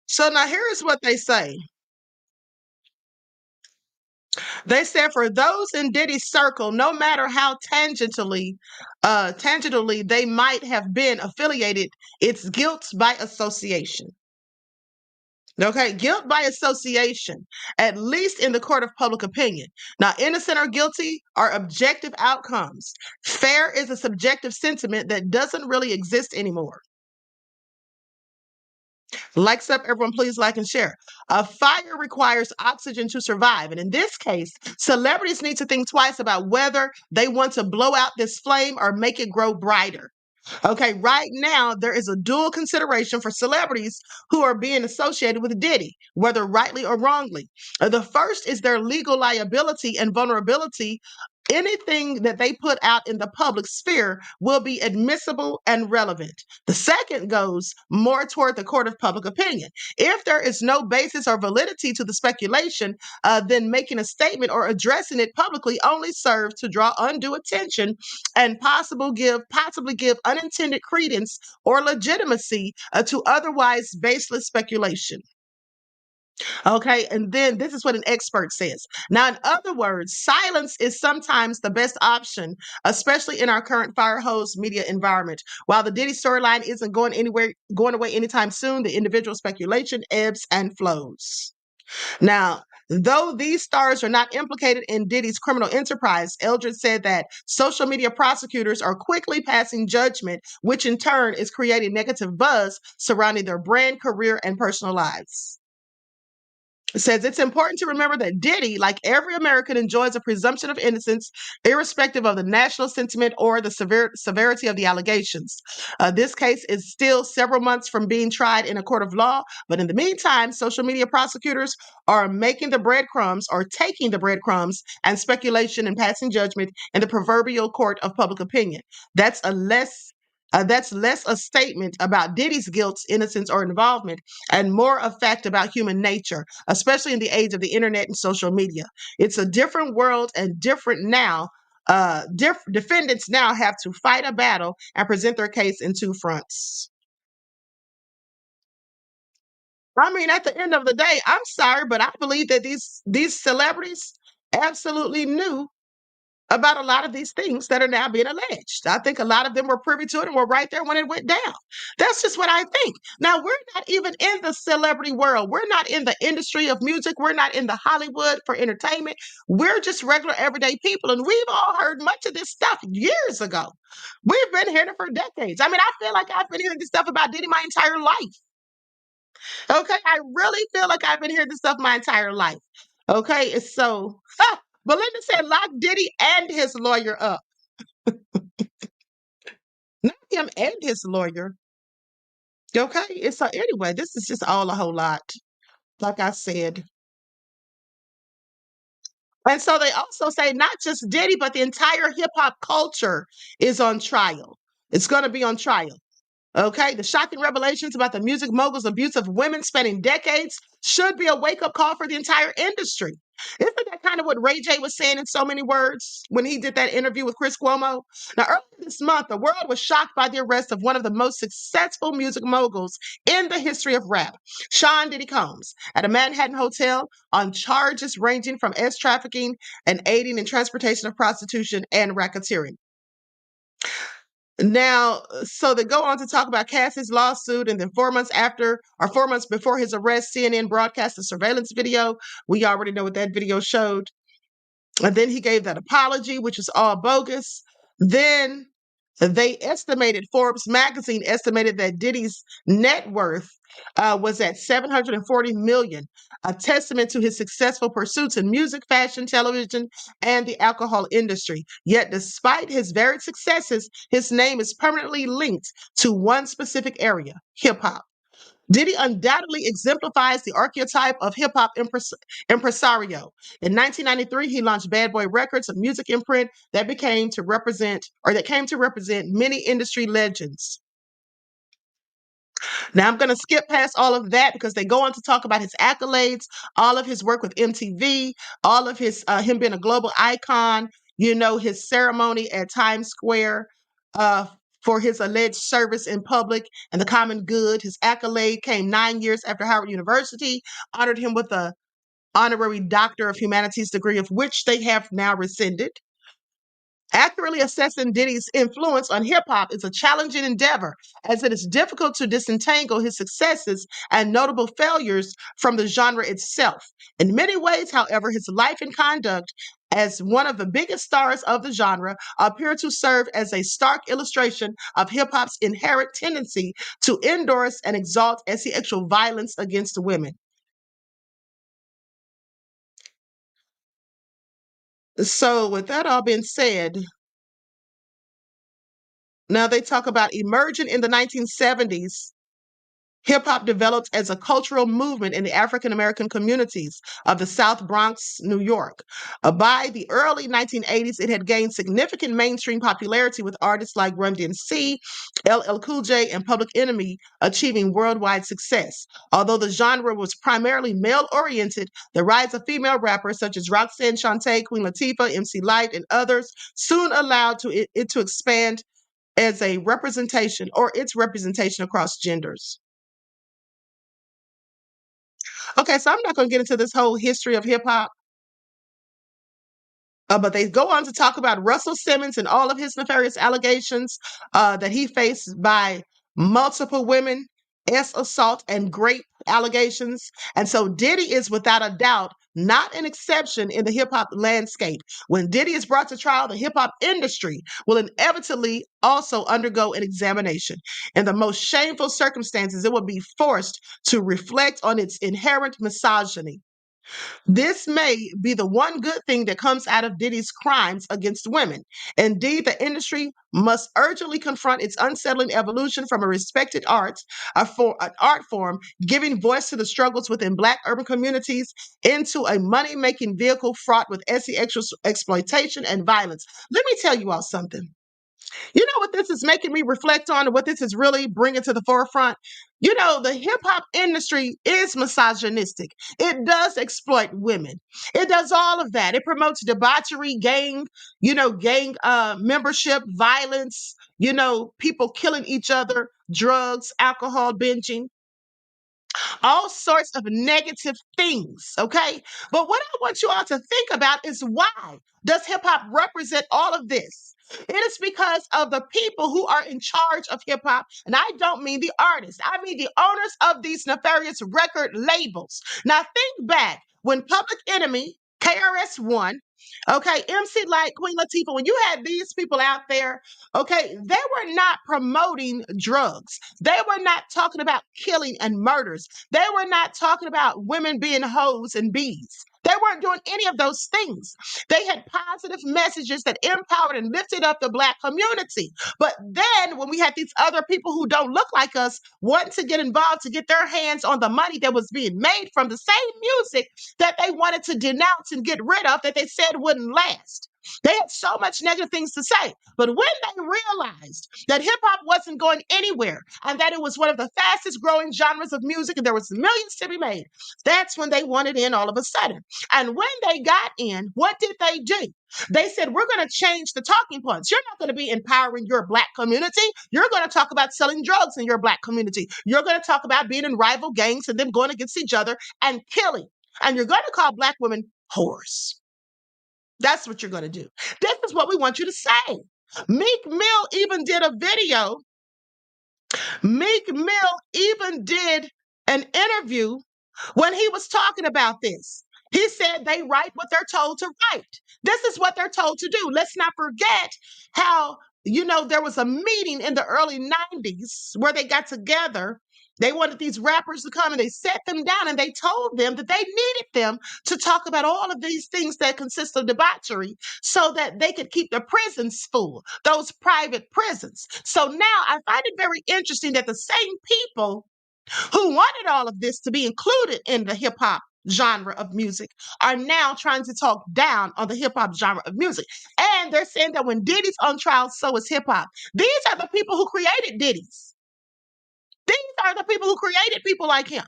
So now here is what they say. They said for those in Diddy's circle, no matter how tangentially they might have been affiliated, it's guilt by association. Okay, guilt by association, at least in the court of public opinion. Now, innocent or guilty are objective outcomes. Fair is a subjective sentiment that doesn't really exist anymore. Likes up, everyone, please like and share. A fire requires oxygen to survive. And in this case, celebrities need to think twice about whether they want to blow out this flame or make it grow brighter. Okay, right now, there is a dual consideration for celebrities who are being associated with Diddy, whether rightly or wrongly. The first is their legal liability and vulnerability. Anything that they put out in the public sphere will be admissible and relevant. The second goes more toward the court of public opinion. If there is no basis or validity to the speculation, then making a statement or addressing it publicly only serves to draw undue attention and possibly give unintended credence or legitimacy to otherwise baseless speculation. Okay, and then this is what an expert says. Now, in other words, silence is sometimes the best option, especially in our current fire hose media environment. While the Diddy storyline isn't going away anytime soon, the individual speculation ebbs and flows. Now, though these stars are not implicated in Diddy's criminal enterprise, Eldred said that social media prosecutors are quickly passing judgment, which in turn is creating negative buzz surrounding their brand, career, and personal lives. It says it's important to remember that Diddy, like every American, enjoys a presumption of innocence, irrespective of the national sentiment or the severity of the allegations. This case is still several months from being tried in a court of law, but in the meantime, social media prosecutors are making the breadcrumbs or taking the breadcrumbs and speculation and passing judgment in the proverbial court of public opinion. That's less a statement about Diddy's guilt, innocence, or involvement, and more a fact about human nature, especially in the age of the internet and social media. It's a different world and different now. Defendants now have to fight a battle and present their case in two fronts. I mean, at the end of the day, I'm sorry, but I believe that these celebrities absolutely knew about a lot of these things that are now being alleged. I think a lot of them were privy to it and were right there when it went down. That's just what I think. Now, we're not even in the celebrity world. We're not in the industry of music. We're not in the Hollywood for entertainment. We're just regular everyday people. And we've all heard much of this stuff years ago. We've been hearing it for decades. I mean, I feel like I've been hearing this stuff about Diddy my entire life. Okay, I really feel like I've been hearing this stuff my entire life. Okay, it's so Belinda said lock Diddy and his lawyer up. Not him and his lawyer. Okay, it's so anyway, this is just all a whole lot, like I said. And so they also say not just Diddy, but the entire hip hop culture is on trial. It's going to be on trial. Okay, the shocking revelations about the music mogul's abuse of women spanning decades should be a wake-up call for the entire industry. Isn't that kind of what Ray J was saying in so many words when he did that interview with Chris Cuomo? Now, earlier this month, the world was shocked by the arrest of one of the most successful music moguls in the history of rap, Sean Diddy Combs, at a Manhattan hotel on charges ranging from sex trafficking and aiding in transportation of prostitution and racketeering. Now, so they go on to talk about Cassie's lawsuit, and then 4 months before his arrest, CNN broadcast a surveillance video. We already know what that video showed. And then he gave that apology, which was all bogus. Then Forbes magazine estimated that Diddy's net worth was at $740 million, a testament to his successful pursuits in music, fashion, television, and the alcohol industry. Yet, despite his varied successes, his name is permanently linked to one specific area, hip hop. Diddy undoubtedly exemplifies the archetype of hip hop impresario. In 1993, he launched Bad Boy Records, a music imprint that came to represent many industry legends. Now, I'm going to skip past all of that because they go on to talk about his accolades, all of his work with MTV, all of his him being a global icon, his ceremony at Times Square for his alleged service in public and the common good. His accolade came 9 years after Howard University honored him with a honorary Doctor of Humanities degree, of which they have now rescinded. Accurately assessing Diddy's influence on hip hop is a challenging endeavor, as it is difficult to disentangle his successes and notable failures from the genre itself. In many ways, however, his life and conduct as one of the biggest stars of the genre appear to serve as a stark illustration of hip hop's inherent tendency to endorse and exalt sexual violence against women. So, with that all being said, now they talk about emerging in the 1970s. Hip hop developed as a cultural movement in the African American communities of the South Bronx, New York. By the early 1980s, it had gained significant mainstream popularity with artists like Run DMC, LL Cool J, and Public Enemy achieving worldwide success. Although the genre was primarily male-oriented, the rise of female rappers such as Roxanne Shante, Queen Latifah, MC Lyte, and others soon allowed it to expand as its representation across genders. Okay, so I'm not going to get into this whole history of hip hop. But they go on to talk about Russell Simmons and all of his nefarious allegations that he faced by multiple women, assault and rape allegations. And so Diddy is without a doubt not an exception in the hip hop landscape. When Diddy is brought to trial, the hip hop industry will inevitably also undergo an examination. In the most shameful circumstances, it will be forced to reflect on its inherent misogyny. This may be the one good thing that comes out of Diddy's crimes against women. Indeed, the industry must urgently confront its unsettling evolution from a respected an art form, giving voice to the struggles within Black urban communities, into a money-making vehicle fraught with sexual exploitation and violence. Let me tell you all something. You know what this is making me reflect on and what this is really bringing to the forefront? You know, the hip hop industry is misogynistic. It does exploit women. It does all of that. It promotes debauchery, gang membership, violence, people killing each other, drugs, alcohol, binging, all sorts of negative things, okay? But what I want you all to think about is, why does hip hop represent all of this? It is because of the people who are in charge of hip hop. And I don't mean the artists, I mean the owners of these nefarious record labels. Now, think back when Public Enemy, KRS-One, okay, MC Light, Queen Latifah, when you had these people out there, okay, they were not promoting drugs. They were not talking about killing and murders. They were not talking about women being hoes and bees. They weren't doing any of those things. They had positive messages that empowered and lifted up the Black community. But then when we had these other people who don't look like us wanting to get involved to get their hands on the money that was being made from the same music that they wanted to denounce and get rid of, that they said wouldn't last. They had so much negative things to say. But when they realized that hip hop wasn't going anywhere and that it was one of the fastest growing genres of music and there was millions to be made, that's when they wanted in all of a sudden. And when they got in, what did they do? They said, we're going to change the talking points. You're not going to be empowering your Black community. You're going to talk about selling drugs in your Black community. You're going to talk about being in rival gangs and them going against each other and killing. And you're going to call Black women whores. That's what you're going to do. This is what we want you to say. Meek Mill even did a video. Meek Mill even did an interview when he was talking about this. He said they write what they're told to write. This is what they're told to do. Let's not forget how, there was a meeting in the early 90s where they got together. They wanted these rappers to come and they sat them down and they told them that they needed them to talk about all of these things that consist of debauchery so that they could keep the prisons full, those private prisons. So now I find it very interesting that the same people who wanted all of this to be included in the hip hop genre of music are now trying to talk down on the hip hop genre of music. And they're saying that when Diddy's on trial, so is hip hop. These are the people who created Diddy's. These are the people who created people like him.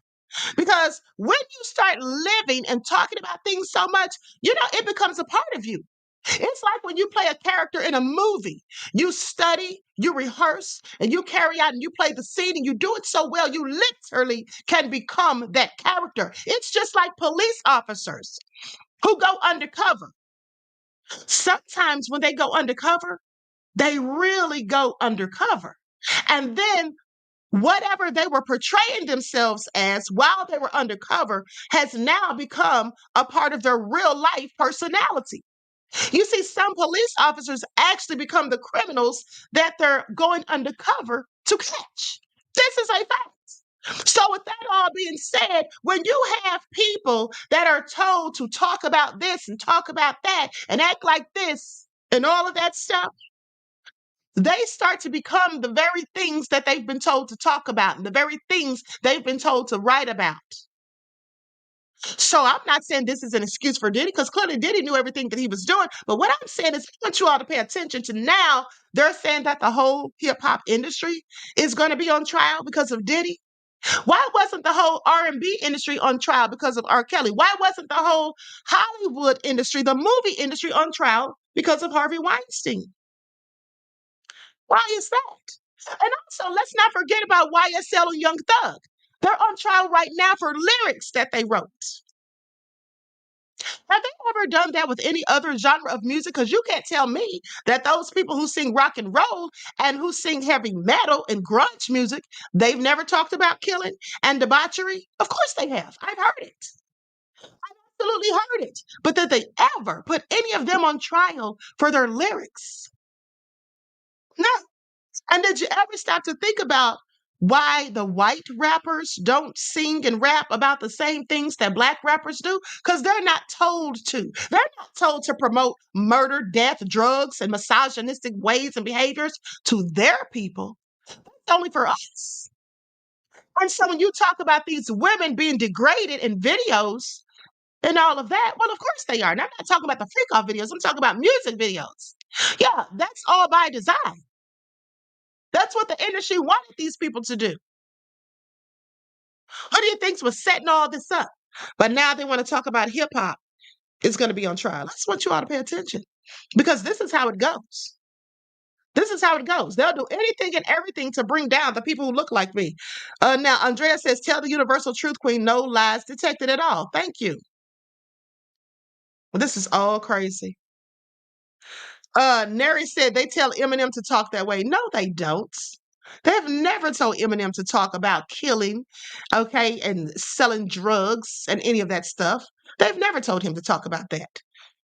Because when you start living and talking about things so much, it becomes a part of you. It's like when you play a character in a movie. You study, you rehearse, and you carry out and you play the scene and you do it so well, you literally can become that character. It's just like police officers who go undercover. Sometimes when they go undercover, they really go undercover. And then whatever they were portraying themselves as while they were undercover has now become a part of their real life personality. You see, some police officers actually become the criminals that they're going undercover to catch. This is a fact. So with that all being said, when you have people that are told to talk about this and talk about that and act like this and all of that stuff, they start to become the very things that they've been told to talk about and the very things they've been told to write about. So I'm not saying this is an excuse for Diddy, because clearly Diddy knew everything that he was doing. But what I'm saying is I want you all to pay attention to now. They're saying that the whole hip hop industry is going to be on trial because of Diddy. Why wasn't the whole R&B industry on trial because of R. Kelly? Why wasn't the whole Hollywood industry, the movie industry, on trial because of Harvey Weinstein? Why is that? And also, let's not forget about YSL and Young Thug. They're on trial right now for lyrics that they wrote. Have they ever done that with any other genre of music? Because you can't tell me that those people who sing rock and roll and who sing heavy metal and grunge music, they've never talked about killing and debauchery. Of course they have. I've heard it. Absolutely heard it. But did they ever put any of them on trial for their lyrics? No. And did you ever stop to think about why the white rappers don't sing and rap about the same things that black rappers do? Because they're not told to. They're not told to promote murder, death, drugs, and misogynistic ways and behaviors to their people. It's only for us. And so when you talk about these women being degraded in videos and all of that, well, of course they are. And I'm not talking about the freak off videos. I'm talking about music videos. Yeah, that's all by design. That's what the industry wanted these people to do. Who do you think was setting all this up? But now they want to talk about hip hop. It's going to be on trial. I just want you all to pay attention because this is how it goes. This is how it goes. They'll do anything and everything to bring down the people who look like me. Now, Andrea says, tell the universal truth, Queen, no lies detected at all. Thank you. Well, this is all crazy. Neri said they tell Eminem to talk that way. No, they don't. They have never told Eminem to talk about killing, okay, and selling drugs and any of that stuff. They've never told him to talk about that.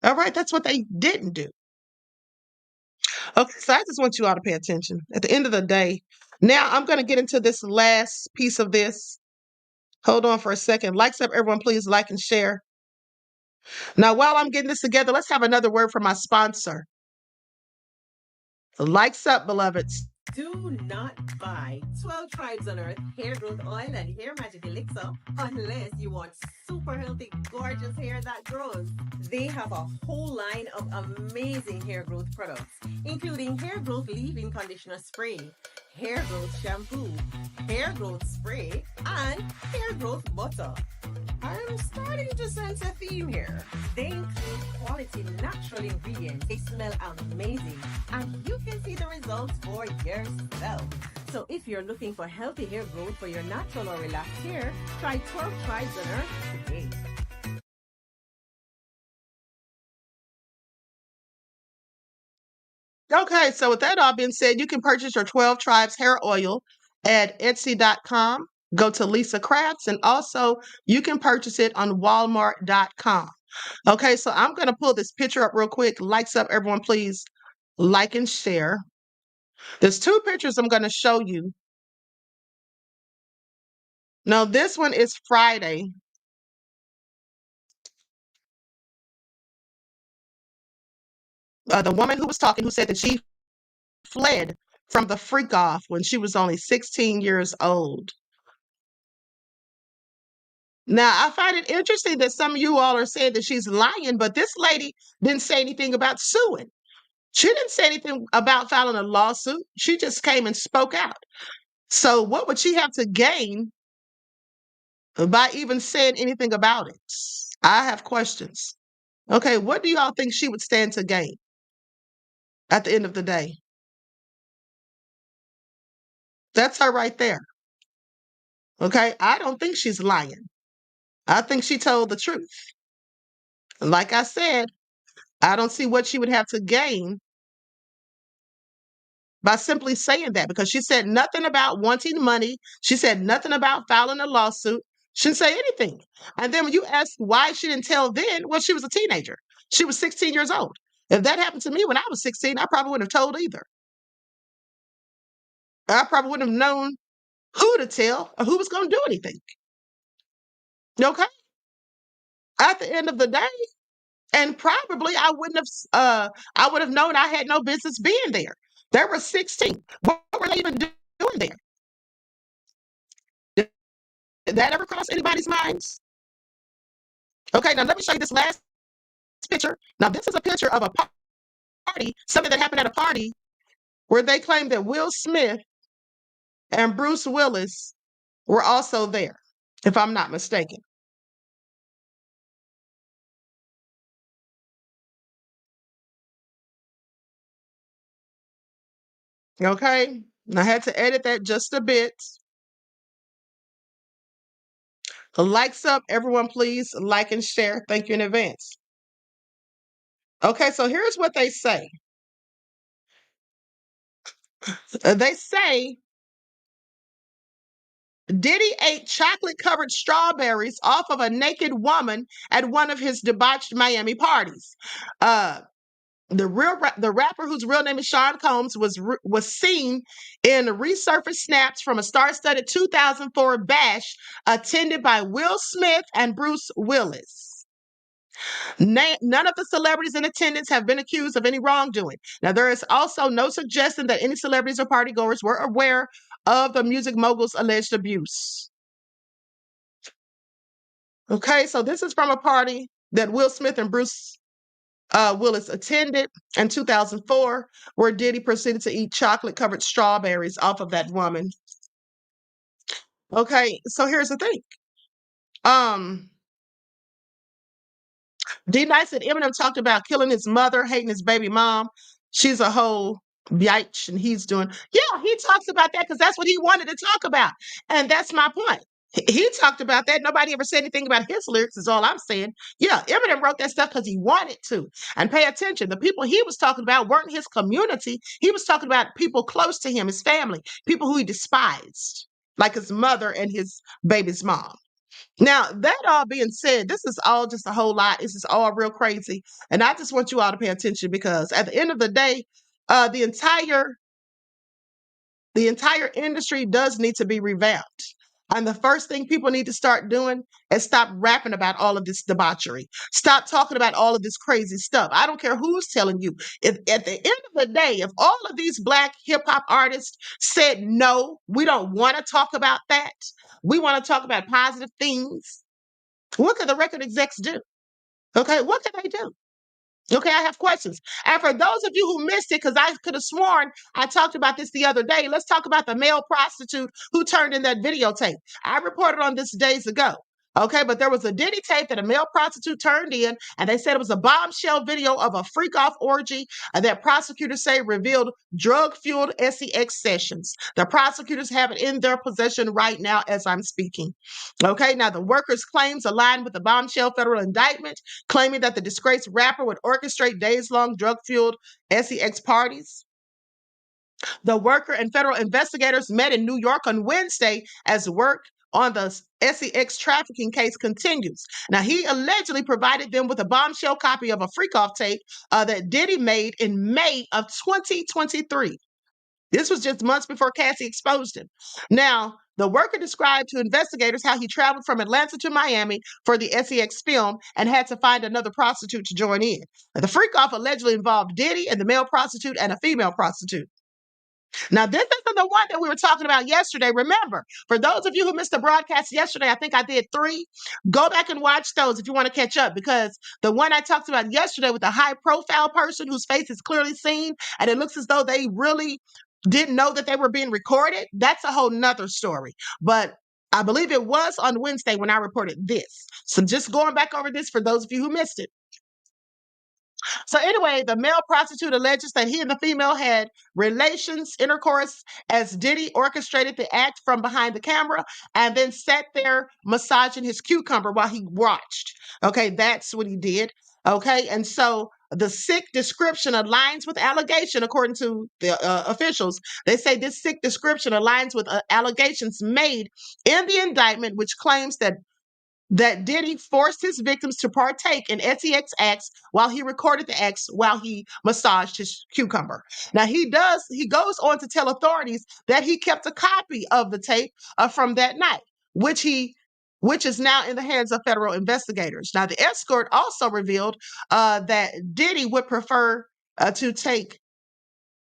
All right, that's what they didn't do. Okay, so I just want you all to pay attention. At the end of the day, now I'm going to get into this last piece of this. Hold on for a second. Likes up, everyone, please like and share. Now, while I'm getting this together, let's have another word from my sponsor. Likes up, beloveds. Do not buy 12 Tribes on Earth hair growth oil and hair magic elixir unless you want super healthy, gorgeous hair that grows. They have a whole line of amazing hair growth products, including hair growth leave-in conditioner spray, hair growth shampoo, hair growth spray, and hair growth butter. I'm starting to sense a theme here. They include quality natural ingredients. They smell amazing, and you can see the results for yourself. So if you're looking for healthy hair growth for your natural or relaxed hair, try 12 Tribes on Earth today. Okay, so with that all being said, you can purchase your 12 Tribes hair oil at Etsy.com. Go to Lisa Crafts, and also you can purchase it on Walmart.com. Okay, so I'm going to pull this picture up real quick. Likes up, everyone, please like and share. There's two pictures I'm going to show you. Now, this one is Friday. The woman who was talking, who said that she fled from the freak off when she was only 16 years old. Now, I find it interesting that some of you all are saying that she's lying, but this lady didn't say anything about suing. She didn't say anything about filing a lawsuit. She just came and spoke out. So what would she have to gain by even saying anything about it? I have questions. Okay, what do y'all think she would stand to gain at the end of the day? That's her right there. Okay, I don't think she's lying. I think she told the truth. Like I said, I don't see what she would have to gain by simply saying that, because she said nothing about wanting money. She said nothing about filing a lawsuit. She didn't say anything. And then when you ask why she didn't tell then, well, she was a teenager. She was 16 years old. If that happened to me when I was 16, I probably wouldn't have told either. I probably wouldn't have known who to tell or who was going to do anything. Okay? At the end of the day, and probably I I would have known I had no business being there. They were 16. What were they even doing there? Did that ever cross anybody's minds? Okay, now let me show you this last picture. Now, this is a picture of a party, something that happened at a party where they claim that Will Smith and Bruce Willis were also there, if I'm not mistaken. Okay, and I had to edit that just a bit. Likes up, everyone, please like and share. Thank you in advance. Okay, so here's what they say. They say Diddy ate chocolate-covered strawberries off of a naked woman at one of his debauched Miami parties. The rapper, whose real name is Sean Combs, was seen in resurfaced snaps from a star-studded 2004 bash attended by Will Smith and Bruce Willis. None of the celebrities in attendance have been accused of any wrongdoing. Now, there is also no suggestion that any celebrities or partygoers were aware of the music mogul's alleged abuse. Okay, so this is from a party that Will Smith and Bruce Willis attended in 2004, where Diddy proceeded to eat chocolate-covered strawberries off of that woman. Okay, so here's the thing. D-Nice said Eminem talked about killing his mother, hating his baby mom. She's a whole bitch, and he's doing. Yeah, he talks about that because that's what he wanted to talk about, and that's my point. He talked about that. Nobody ever said anything about his lyrics, is all I'm saying. Yeah, Eminem wrote that stuff because he wanted to. And pay attention, the people he was talking about weren't his community. He was talking about people close to him, his family, people who he despised, like his mother and his baby's mom. Now, that all being said, this is all just a whole lot. This is all real crazy. And I just want you all to pay attention because at the end of the day, the entire industry does need to be revamped. And the first thing people need to start doing is stop rapping about all of this debauchery. Stop talking about all of this crazy stuff. I don't care who's telling you. If at the end of the day, if all of these Black hip hop artists said, no, we don't want to talk about that, we want to talk about positive things, what can the record execs do? Okay, what can they do? Okay, I have questions. And for those of you who missed it, because I could have sworn I talked about this the other day, let's talk about the male prostitute who turned in that videotape. I reported on this days ago. Okay, but there was a Diddy tape that a male prostitute turned in, and they said it was a bombshell video of a freak-off orgy that prosecutors say revealed drug-fueled sex sessions. The prosecutors have it in their possession right now as I'm speaking. Okay, now the workers' claims align with the bombshell federal indictment, claiming that the disgraced rapper would orchestrate days-long drug-fueled sex parties. The worker and federal investigators met in New York on Wednesday as work on the sex trafficking case continues. Now, he allegedly provided them with a bombshell copy of a freak-off tape that Diddy made in May of 2023. This was just months before Cassie exposed him. Now, the worker described to investigators how he traveled from Atlanta to Miami for the sex film and had to find another prostitute to join in. The freak-off allegedly involved Diddy and the male prostitute and a female prostitute. Now, this isn't the one that we were talking about yesterday. Remember, for those of you who missed the broadcast yesterday, I think I did 3. Go back and watch those if you want to catch up, because the one I talked about yesterday with the high-profile person whose face is clearly seen, and it looks as though they really didn't know that they were being recorded, that's a whole nother story. But I believe it was on Wednesday when I reported this. So just going back over this for those of you who missed it. So anyway, the male prostitute alleges that he and the female had intercourse, as Diddy orchestrated the act from behind the camera and then sat there massaging his cucumber while he watched. Okay, that's what he did. Okay, and so the sick description aligns with allegation, according to the officials. They say this sick description aligns with allegations made in the indictment, which claims that Diddy forced his victims to partake in sex acts while he recorded the acts while he massaged his cucumber. Now, he goes on to tell authorities that he kept a copy of the tape from that night, which is now in the hands of federal investigators. Now, the escort also revealed that Diddy would prefer to take.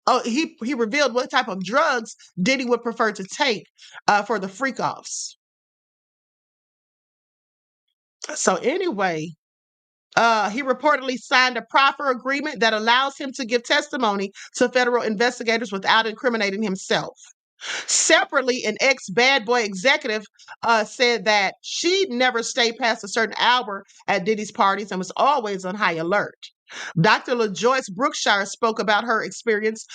Oh, he revealed what type of drugs Diddy would prefer to take for the freak-offs. So anyway, he reportedly signed a proffer agreement that allows him to give testimony to federal investigators without incriminating himself. Separately, an ex-Bad Boy executive said that she never stayed past a certain hour at Diddy's parties and was always on high alert. Dr. LaJoyce Brookshire spoke about her experience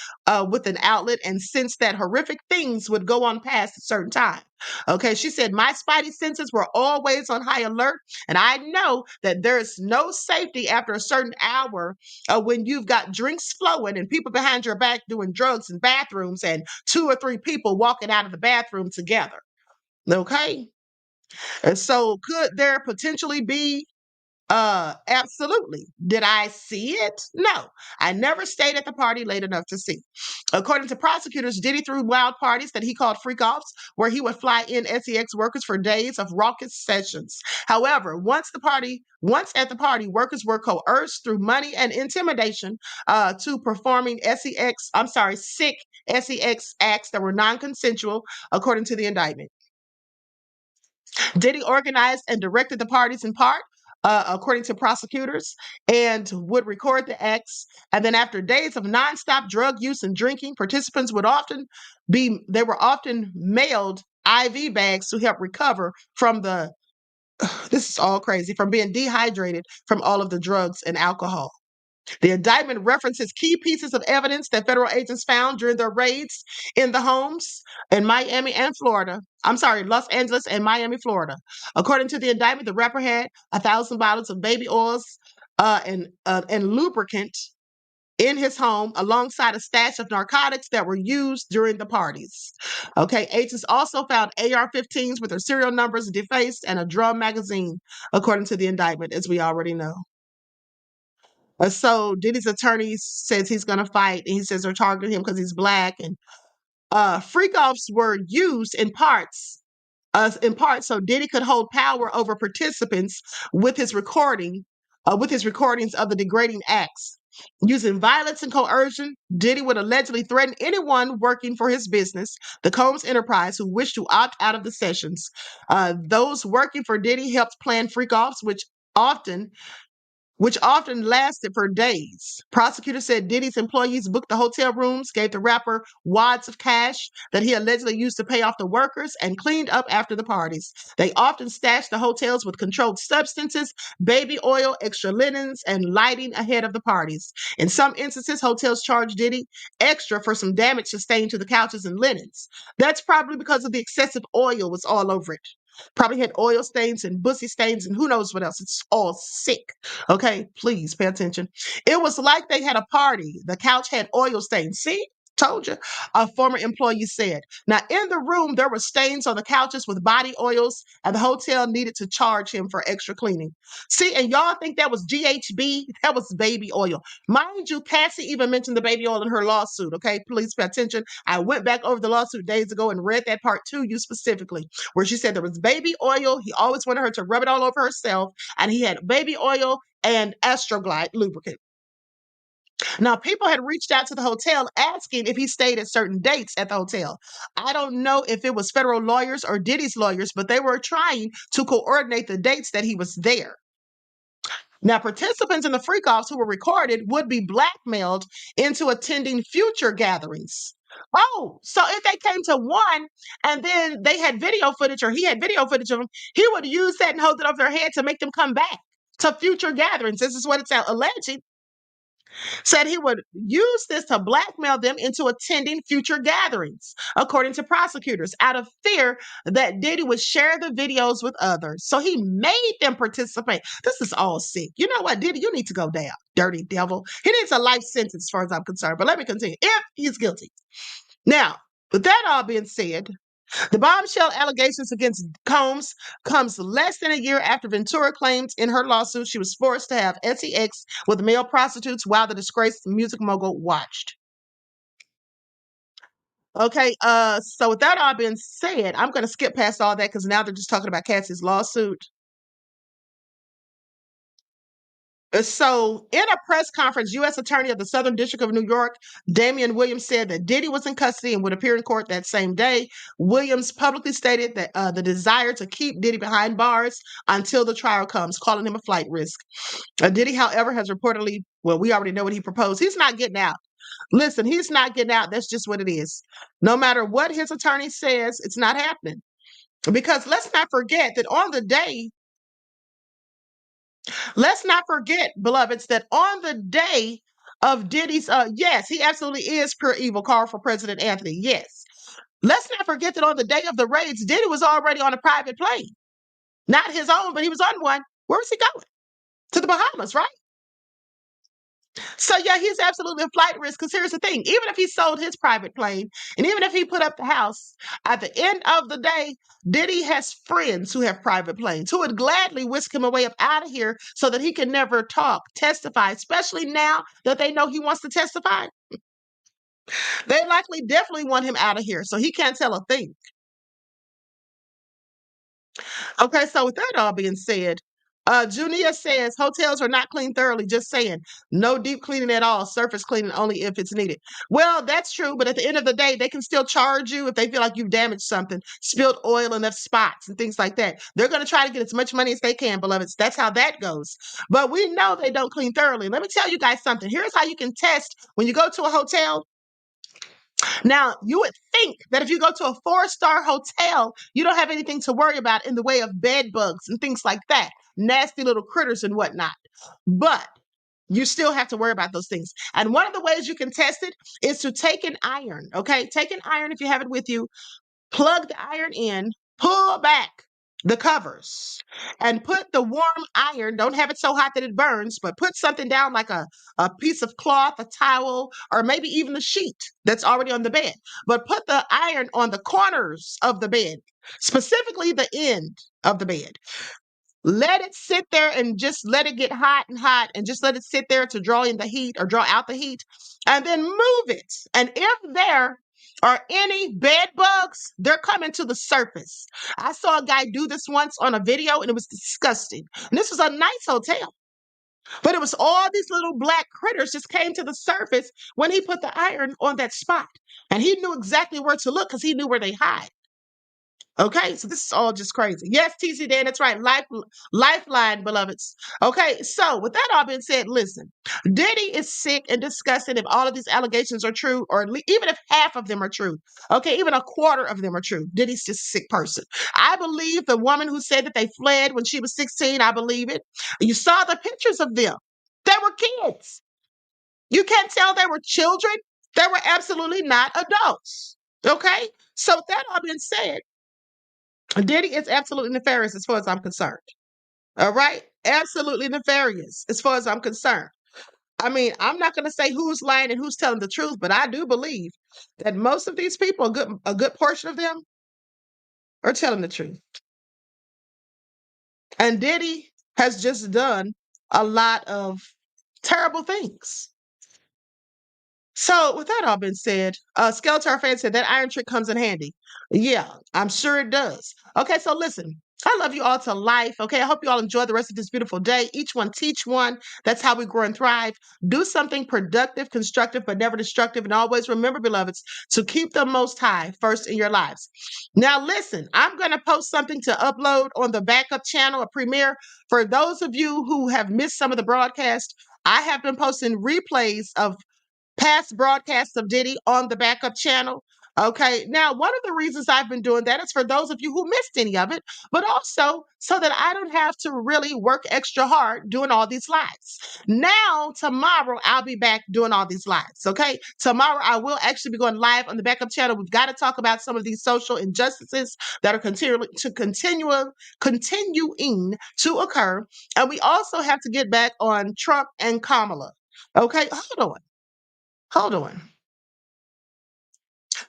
with an outlet and sensed that horrific things would go on past a certain time. Okay, she said, my spidey senses were always on high alert, and I know that there's no safety after a certain hour when you've got drinks flowing and people behind your back doing drugs in bathrooms and 2 or 3 people walking out of the bathroom together. Okay, and so could there potentially be absolutely. Did I see it? No. I never stayed at the party late enough to see. According to prosecutors, Diddy threw wild parties that he called freak-offs, where he would fly in SEX workers for days of raucous sessions. However, once at the party, workers were coerced through money and intimidation to performing sick SEX acts that were non-consensual, according to the indictment. Diddy organized and directed the parties in part, according to prosecutors, and would record the acts. And then after days of nonstop drug use and drinking, participants were often mailed IV bags to help recover from this is all crazy, from being dehydrated from all of the drugs and alcohol. The indictment references key pieces of evidence that federal agents found during their raids in the homes in Miami and Florida. I'm sorry, Los Angeles and Miami, Florida. According to the indictment, the rapper had 1,000 bottles of baby oils and lubricant in his home, alongside a stash of narcotics that were used during the parties. Okay, agents also found AR-15s with their serial numbers defaced and a drum magazine, according to the indictment, as we already know. So Diddy's attorney says he's going to fight, and he says they're targeting him because he's black. And freak-offs were used in part so Diddy could hold power over participants with his recordings of the degrading acts. Using violence and coercion, Diddy would allegedly threaten anyone working for his business, the Combs Enterprise, who wished to opt out of the sessions. Those working for Diddy helped plan freak-offs, which often lasted for days. Prosecutors said Diddy's employees booked the hotel rooms, gave the rapper wads of cash that he allegedly used to pay off the workers, and cleaned up after the parties. They often stashed the hotels with controlled substances, baby oil, extra linens, and lighting ahead of the parties. In some instances, hotels charged Diddy extra for some damage sustained to the couches and linens. That's probably because of the excessive oil was all over it. Probably had oil stains and bussy stains and who knows what else. It's all sick. Okay, please pay attention. It was like they had a party. The couch had oil stains. See? Told you, a former employee said. Now, in the room, there were stains on the couches with body oils, and the hotel needed to charge him for extra cleaning. See, and y'all think that was GHB? That was baby oil. Mind you, Cassie even mentioned the baby oil in her lawsuit, okay? Please pay attention. I went back over the lawsuit days ago and read that part to you specifically, where she said there was baby oil. He always wanted her to rub it all over herself, and he had baby oil and Astroglide lubricant. Now, people had reached out to the hotel asking if he stayed at certain dates at the hotel. I don't know if it was federal lawyers or Diddy's lawyers, but they were trying to coordinate the dates that he was there. Now, participants in the freak-offs who were recorded would be blackmailed into attending future gatherings. Oh, so if they came to one and then they had video footage, or he had video footage of them, he would use that and hold it over their head to make them come back to future gatherings. This is what it's alleging. Said he would use this to blackmail them into attending future gatherings, according to prosecutors, out of fear that Diddy would share the videos with others. So he made them participate. This is all sick. You know what, Diddy, you need to go down, dirty devil. He needs a life sentence as far as I'm concerned. But let me continue. If he's guilty. Now, with that all being said, the bombshell allegations against Combs comes less than a year after Ventura claimed in her lawsuit she was forced to have sex with male prostitutes while the disgraced music mogul watched. Okay, so with that all being said, I'm going to skip past all that because now they're just talking about Cassie's lawsuit. So, in a press conference, U.S. Attorney of the Southern District of New York, Damian Williams, said that Diddy was in custody and would appear in court that same day. Williams publicly stated that the desire to keep Diddy behind bars until the trial comes, calling him a flight risk. Diddy, however, has reportedly, well, we already know what he proposed. He's not getting out. Listen, he's not getting out. That's just what it is. No matter what his attorney says, it's not happening. Because let's not forget that on the day Let's not forget, beloveds, that on the day of Diddy's, yes, he absolutely is pure evil, call for President Anthony. Yes. Let's not forget that on the day of the raids, Diddy was already on a private plane. Not his own, but he was on one. Where was he going? To the Bahamas, right? So yeah, he's absolutely a flight risk. Because here's the thing: even if he sold his private plane, and even if he put up the house, at the end of the day, Diddy has friends who have private planes who would gladly whisk him away up out of here so that he can never testify. Especially now that they know he wants to testify, they likely definitely want him out of here so he can't tell a thing. Okay, so with that all being said, Junia says hotels are not cleaned thoroughly. Just saying, no deep cleaning at all. Surface cleaning only if it's needed. Well, that's true, but at the end of the day, they can still charge you if they feel like you've damaged something, spilled oil in the spots and things like that. They're going to try to get as much money as they can, beloveds. That's how that goes. But we know they don't clean thoroughly. Let me tell you guys something. Here's how you can test when you go to a hotel. Now, you would think that if you go to a 4-star hotel, you don't have anything to worry about in the way of bed bugs and things like that, nasty little critters and whatnot. But you still have to worry about those things. And one of the ways you can test it is to take an iron, okay? Take an iron if you have it with you, plug the iron in, pull back the covers, and put the warm iron, don't have it so hot that it burns, but put something down like a piece of cloth, a towel, or maybe even the sheet that's already on the bed. But put the iron on the corners of the bed, specifically the end of the bed. Let it sit there and just let it get hot and just let it sit there to draw in the heat or draw out the heat, and then move it. And if there are any bed bugs, they're coming to the surface. I saw a guy do this once on a video and it was disgusting. And this was a nice hotel. But it was all these little black critters just came to the surface when he put the iron on that spot. And he knew exactly where to look because he knew where they hide. Okay, so this is all just crazy. Yes, TC Dan, that's right. Lifeline, beloveds. Okay, so with that all being said, listen, Diddy is sick and disgusted if all of these allegations are true, or even if half of them are true. Okay, even a quarter of them are true. Diddy's just a sick person. I believe the woman who said that they fled when she was 16, I believe it. You saw the pictures of them. They were kids. You can't tell they were children. They were absolutely not adults. Okay, so with that all being said, Diddy is absolutely nefarious as far as I'm concerned. All right? Absolutely nefarious as far as I'm concerned. I mean, I'm not going to say who's lying and who's telling the truth, but I do believe that most of these people, a good portion of them, are telling the truth. And Diddy has just done a lot of terrible things. So, with that all been said, Skeletor fan said that iron trick comes in handy. Yeah, I'm sure it does. Okay, so listen, I love you all to life. Okay, I hope you all enjoy the rest of this beautiful day. Each one teach one. That's how we grow and thrive. Do something productive, constructive, but never destructive. And always remember, beloveds, to keep the Most High first in your lives. Now, listen, I'm going to post something to upload on the backup channel, a premiere. For those of you who have missed some of the broadcast, I have been posting replays of past broadcasts of Diddy on the backup channel. Okay, now one of the reasons I've been doing that is for those of you who missed any of it, but also so that I don't have to really work extra hard doing all these lives. Now, tomorrow, I'll be back doing all these lives. Okay, tomorrow I will actually be going live on the backup channel. We've got to talk about some of these social injustices that are continuing to occur, and we also have to get back on Trump and Kamala. Okay, Hold on.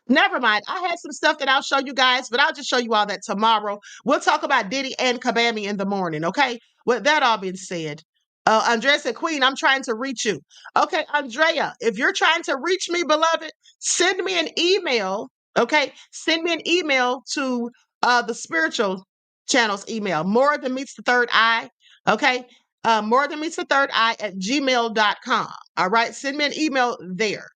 Never mind. I had some stuff that I'll show you guys, but I'll just show you all that tomorrow. We'll talk about Diddy and Kabami in the morning, okay? With that all being said, Andrea said, Queen, I'm trying to reach you. Okay, Andrea, if you're trying to reach me, beloved, send me an email, okay? Send me an email to the spiritual channel's email, more than meets the third eye, okay? More than meets the third eye at gmail.com. All right, send me an email there.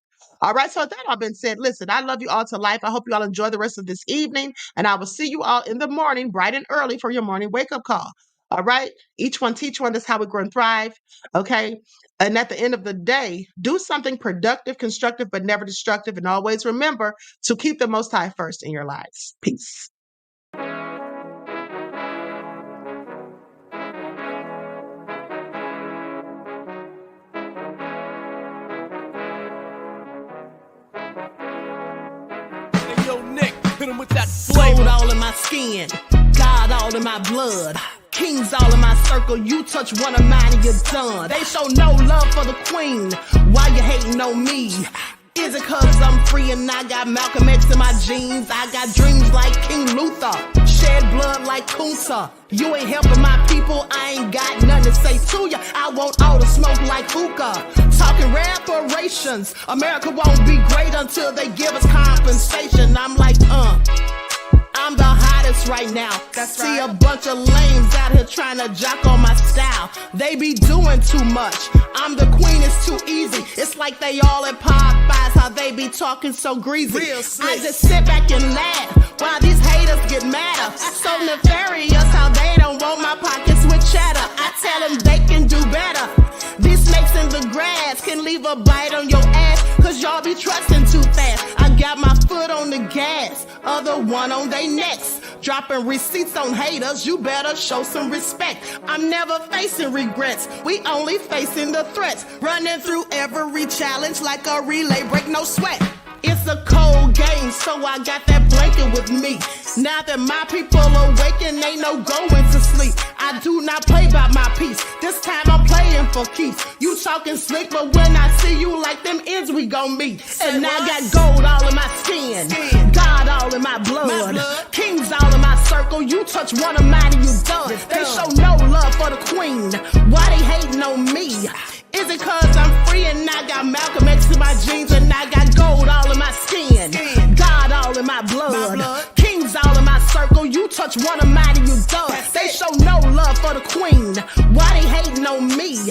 All right, so with that all been said, listen, I love you all to life. I hope you all enjoy the rest of this evening, and I will see you all in the morning, bright and early, for your morning wake-up call. All right, each one teach one. That's how we grow and thrive. Okay, and at the end of the day, do something productive, constructive, but never destructive, and always remember to keep the Most High first in your lives. Peace. your neck, hit him with that Gold flavor. all in my skin, God all in my blood. Kings all in my circle, you touch one of mine and you're done. They show no love for the queen, why you hating on me? Is it cause I'm free and I got Malcolm X in my jeans? I got dreams like King Luther, shed blood like Kunta. You ain't helping my people, I ain't got nothing to say to ya. I want all the smoke like hookah. Talking reparations, America won't be great until they give us compensation. I'm like, I'm the hottest right now. See a bunch of lames out here trying to jock on my style. They be doing too much. I'm the queen, it's too easy. It's like they all at Popeyes, how they be talking so greasy. I just sit back and laugh while these haters get madder. So nefarious how they don't want my pockets with cheddar. I tell them they can do better. These snakes in the grass can leave a bite on your ass, cause y'all be trusting too fast. I got my foot on the gas, other one on they necks. Dropping receipts on haters, you better show some respect. I'm never facing regrets, we only facing the threats. Running through every challenge like a relay, break no sweat. It's a cold game, so I got that blanket with me. Now that my people awaken, ain't no going to sleep. I do not play by my piece, this time I'm playing for keeps. You talking slick, but when I see you like them ends, we gon' meet. And I got gold all in my skin, God all in my blood. Kings all in my circle, you touch one of mine and you done. They show no love for the queen, why they hating on me? Is it cause I'm free and I got Malcolm X in my jeans and I got gold all in my skin, God all in my blood. Kings all in my circle, you touch one of mine and you done. They show no love for the queen, why they hating on me?